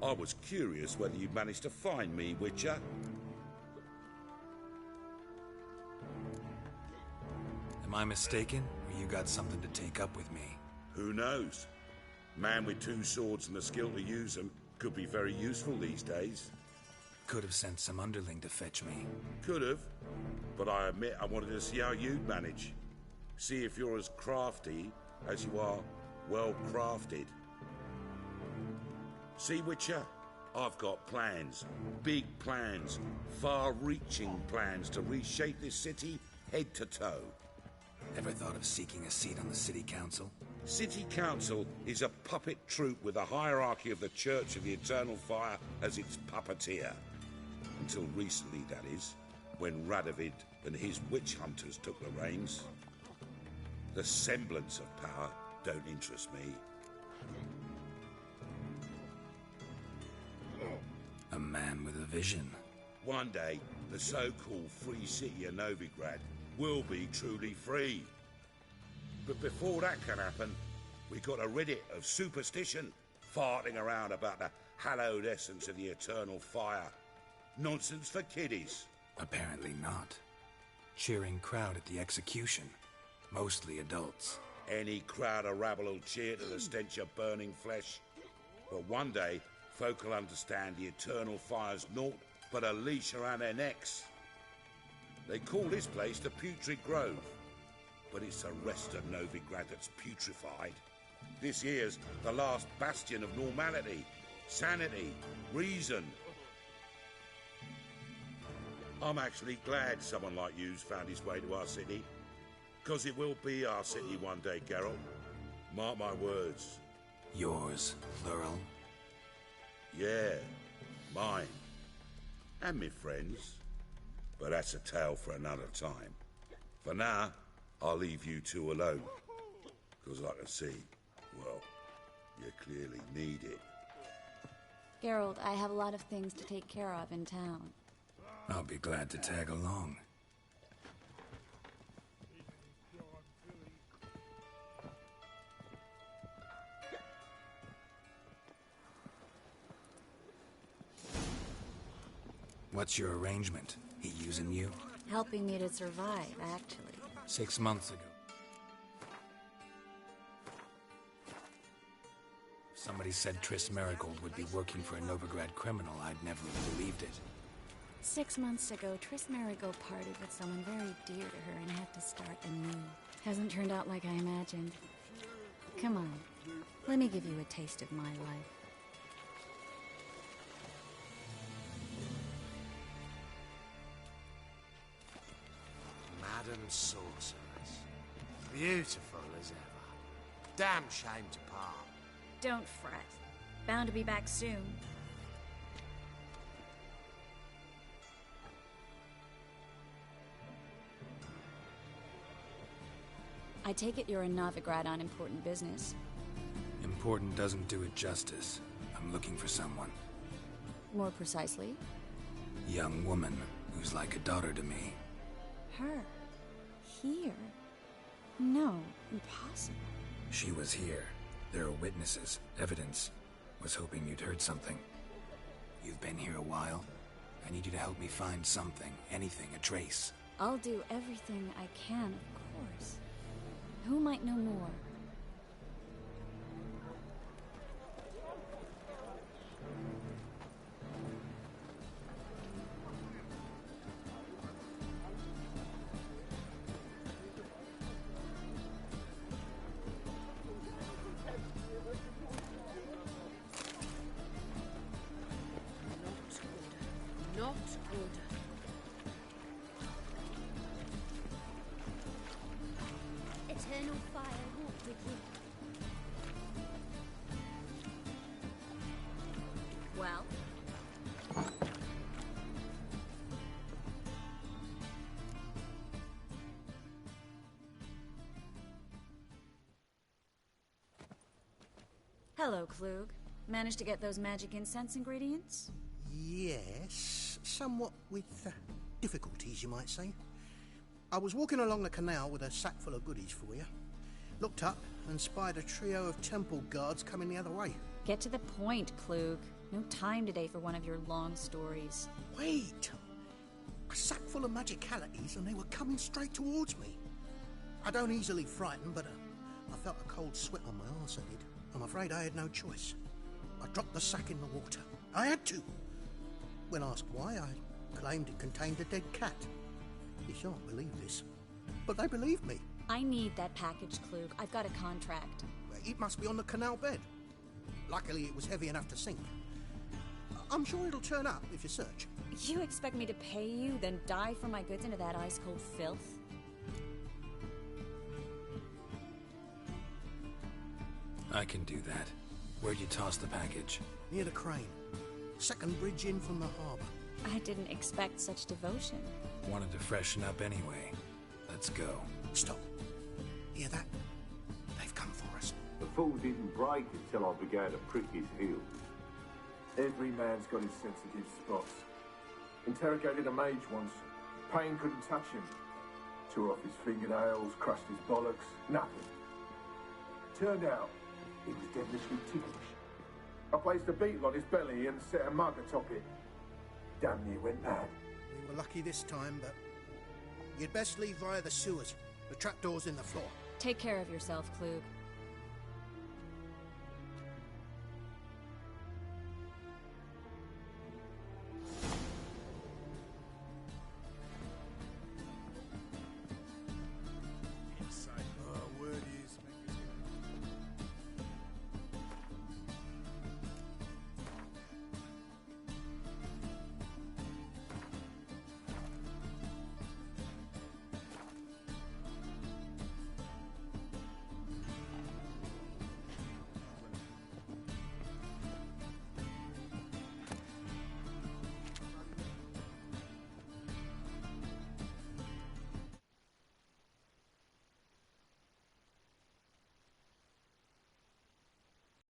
I was curious whether you'd managed to find me, Witcher. Am I mistaken, or you got something to take up with me? Who knows? Man with 2 swords and the skill to use them could be very useful these days. Could have sent some underling to fetch me. Could have, but I admit I wanted to see how you'd manage. See if you're as crafty as you are well-crafted. See, Witcher? I've got plans. Big plans. Far-reaching plans to reshape this city head to toe. Ever thought of seeking a seat on the city council? City Council is a puppet troupe with a hierarchy of the Church of the Eternal Fire as its puppeteer. Until recently, that is, when Radovid and his witch hunters took the reins. The semblance of power don't interest me. A man with a vision. One day, the so-called free city of Novigrad will be truly free. But before that can happen, we got to rid it of superstition, farting around about the hallowed essence of the eternal fire. Nonsense for kiddies. Apparently not. Cheering crowd at the execution. Mostly adults. Any crowd of rabble will cheer to the stench of burning flesh. But one day, folk will understand the eternal fire's naught but a leash around their necks. They call this place the Putrid Grove, but it's the rest of Novigrad that's putrefied. This here's the last bastion of normality, sanity, reason. I'm actually glad someone like you's found his way to our city, because it will be our city one day, Geralt. Mark my words. Yours, plural. Yeah, mine. And me friends. But that's a tale for another time. For now, I'll leave you two alone. Because I can see, well, you clearly need it. Geralt, I have a lot of things to take care of in town. I'll be glad to tag along. What's your arrangement? He using you? Helping me to survive, actually. 6 months ago. If somebody said Triss Marigold would be working for a Novigrad criminal, I'd never have believed it. 6 months ago, Triss Marigold parted with someone very dear to her and had to start anew. Hasn't turned out like I imagined. Come on, let me give you a taste of my life. Madam Sorceress. Beautiful as ever. Damn shame to part. Don't fret. Bound to be back soon. I take it you're a Novigrad on important business. Important doesn't do it justice. I'm looking for someone. More precisely? Young woman who's like a daughter to me. Her? Here? No, impossible. She was here. There are witnesses, evidence. Was hoping you'd heard something. You've been here a while. I need you to help me find something, anything, a trace. I'll do everything I can, of course. Who might know more? Not good. Eternal fire walk with you. Well? Hello, Klug. Managed to get those magic incense ingredients? Yes, somewhat with difficulties, you might say. I was walking along the canal with a sack full of goodies for you. Looked up and spied a trio of temple guards coming the other way. Get to the point, Klug. No time today for one of your long stories. Wait! A sack full of magicalities and they were coming straight towards me. I don't easily frighten, but I felt a cold sweat on my arse, I did. I'm afraid I had no choice. I dropped the sack in the water. I had to. When asked why, I claimed it contained a dead cat. You shan't believe this, but they believed me. I need that package, Klug. I've got a contract. It must be on the canal bed. Luckily, it was heavy enough to sink. I'm sure it'll turn up if you search. You expect me to pay you, then dive for my goods into that ice-cold filth? I can do that. Where'd you toss the package? Near the crane. Second bridge in from the harbour. I didn't expect such devotion. Wanted to freshen up anyway. Let's go. Stop. Hear that? They've come for us. The fool didn't break until I began to prick his heels. Every man's got his sensitive spots. Interrogated a mage once. Pain couldn't touch him. Tore off his fingernails, crushed his bollocks. Nothing. Turned out, he was devilishly ticklish. I placed a beetle on his belly and set a mug atop it. Damn near went mad. We were lucky this time, but you'd best leave via the sewers. The trapdoor's in the floor. Take care of yourself, Klug.